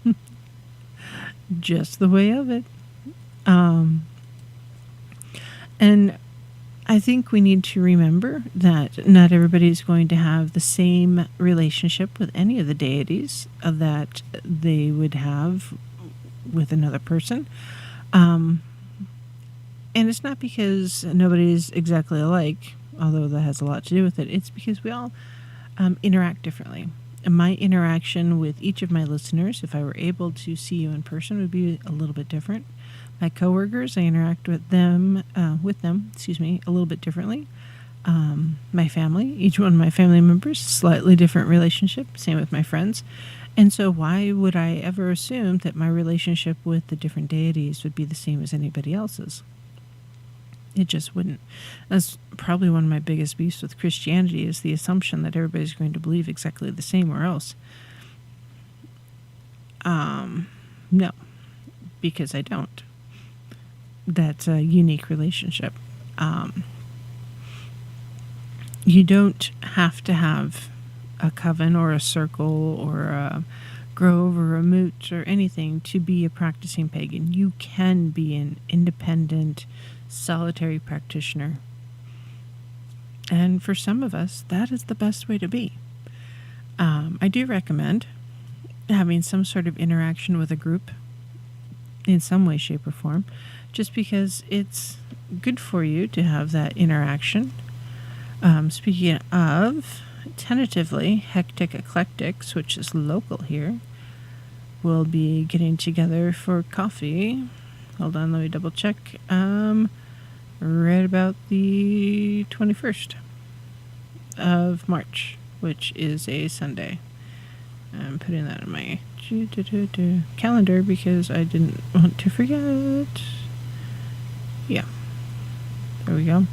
the way of it. And I think we need to remember that not everybody is going to have the same relationship with any of the deities that they would have with another person. And it's not because nobody's exactly alike, although that has a lot to do with it. It's because we all interact differently. And my interaction with each of my listeners, if I were able to see you in person, would be a little bit different. My coworkers, I interact with them, a little bit differently. My family, each one of my family members, slightly different relationship. Same with my friends. And so why would I ever assume that my relationship with the different deities would be the same as anybody else's? It just wouldn't. That's probably one of my biggest beefs with Christianity is the assumption that everybody's going to believe exactly the same or else. No, because I don't. That's a unique relationship. You don't have to have a coven or a circle or a grove or a moot or anything to be a practicing pagan. You can be an independent, solitary practitioner. And for some of us, that is the best way to be. I do recommend having some sort of interaction with a group in some way, shape, or form, just because it's good for you to have that interaction. Speaking of, tentatively, Hectic Eclectics, which is local here, will be getting together for coffee. Hold on, let me double check. Right about the 21st of March, which is a Sunday. I'm putting that in my calendar because I didn't want to forget. Yeah, there we go.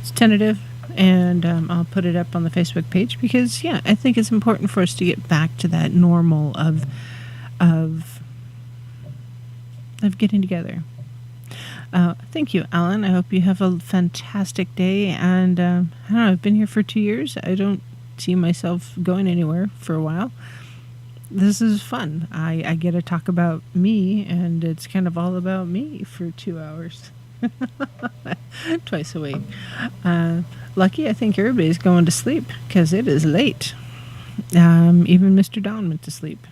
It's tentative, and I'll put it up on the Facebook page because, yeah, I think it's important for us to get back to that normal of getting together. Thank you, Alan. I hope you have a fantastic day. And I don't know, I've been here for 2 years. I don't see myself going anywhere for a while. This is fun. I get to talk about me, and it's kind of all about me for 2 hours. Twice a week. Lucky, I think everybody's going to sleep because it is late. Even Mr. Don went to sleep,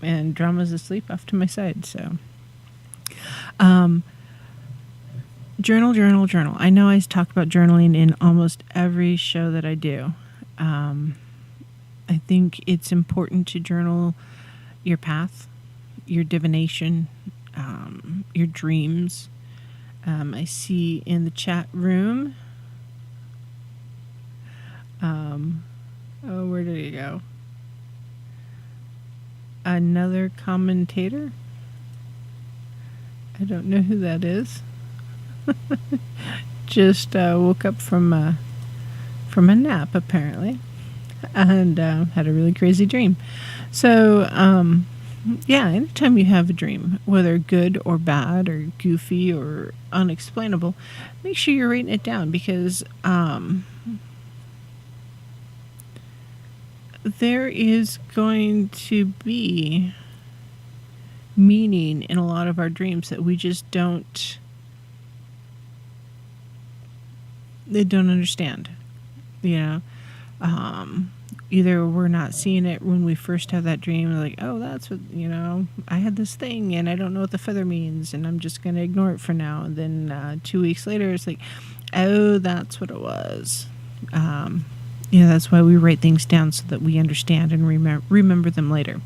and Drama's asleep off to my side. So, Journal, journal, journal. I know I talk about journaling in almost every show that I do. I think it's important to journal your path, your divination, your dreams. I see in the chat room. Oh, where did he go? Another commentator. I don't know who that is. Just woke up from a nap apparently, and had a really crazy dream. So yeah, anytime you have a dream, whether good or bad or goofy or unexplainable, make sure you're writing it down, because there is going to be meaning in a lot of our dreams that we just don't understand. Either we're not seeing it when we first have that dream, like, oh, that's what, I had this thing and I don't know what the feather means and I'm just going to ignore it for now. And then 2 weeks later, it's like, oh, that's what it was. That's why we write things down, so that we understand and remember them later.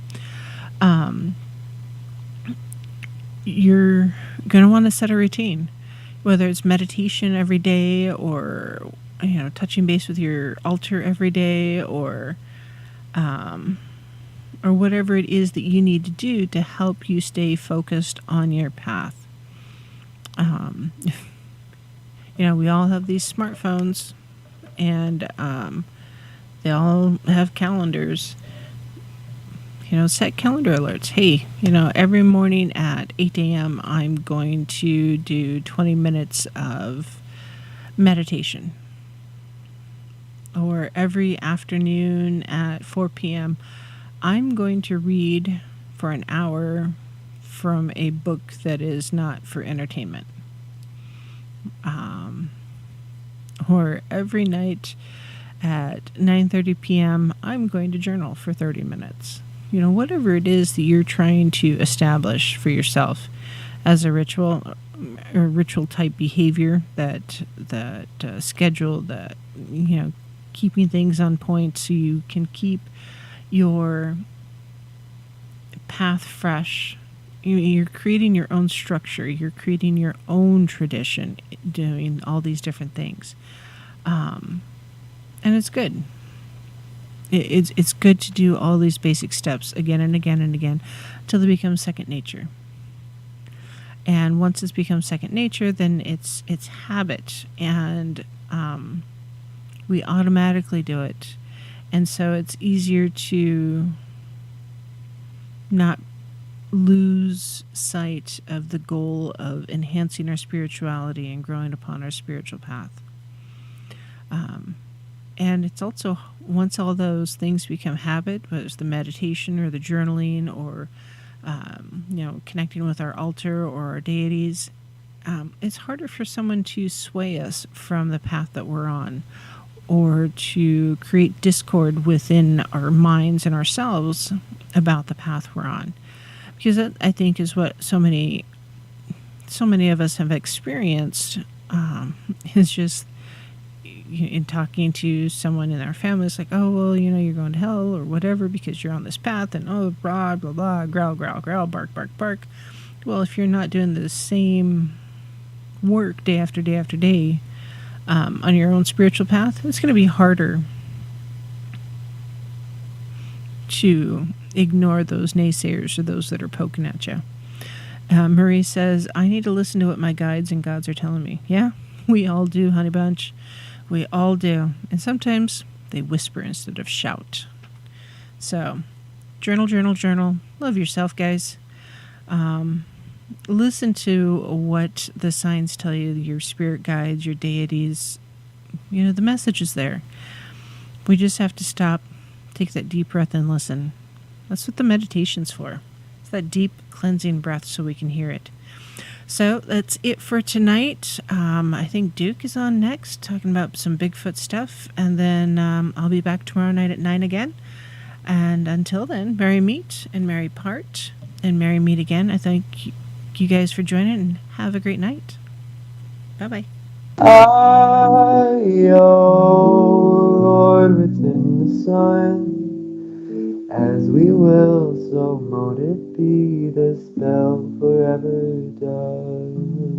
You're going to want to set a routine, whether it's meditation every day, or touching base with your altar every day, or whatever it is that you need to do to help you stay focused on your path. We all have these smartphones, and they all have calendars. Set calendar alerts. Hey, every morning at 8 a.m. I'm going to do 20 minutes of meditation. Or every afternoon at 4 p.m. I'm going to read for an hour from a book that is not for entertainment. Or every night at 9:30 p.m. I'm going to journal for 30 minutes. Whatever it is that you're trying to establish for yourself as a ritual or ritual type behavior, that schedule, that keeping things on point so you can keep your path fresh. You're creating your own structure. You're creating your own tradition, doing all these different things, and it's good. It's good to do all these basic steps again and again and again until they become second nature. And once it's become second nature, then it's habit, and we automatically do it. And so it's easier to not lose sight of the goal of enhancing our spirituality and growing upon our spiritual path. And it's also, once all those things become habit, whether it's the meditation or the journaling or, connecting with our altar or our deities, it's harder for someone to sway us from the path that we're on, or to create discord within our minds and ourselves about the path we're on. Because that, I think, is what so many of us have experienced, is just in talking to someone in our family, it's like, oh, well, you're going to hell or whatever because you're on this path, and oh, blah, blah, blah, growl, growl, growl, bark, bark, bark. Well, if you're not doing the same work day after day after day on your own spiritual path, it's going to be harder to ignore those naysayers or those that are poking at you. Marie says, I need to listen to what my guides and gods are telling me. Yeah, we all do, honey bunch. We all do. And sometimes they whisper instead of shout. So, journal, journal, journal. Love yourself, guys. Listen to what the signs tell you, your spirit guides, your deities. The message is there. We just have to stop, take that deep breath and listen. That's what the meditation's for. It's that deep cleansing breath so we can hear it. So that's it for tonight. I think Duke is on next, talking about some Bigfoot stuff. And then I'll be back tomorrow night at 9 again. And until then, merry meet and merry part and merry meet again. I thank you guys for joining, and have a great night. Bye-bye. I, O Lord, within the sun, as we will, so mote it be, the spell forever done.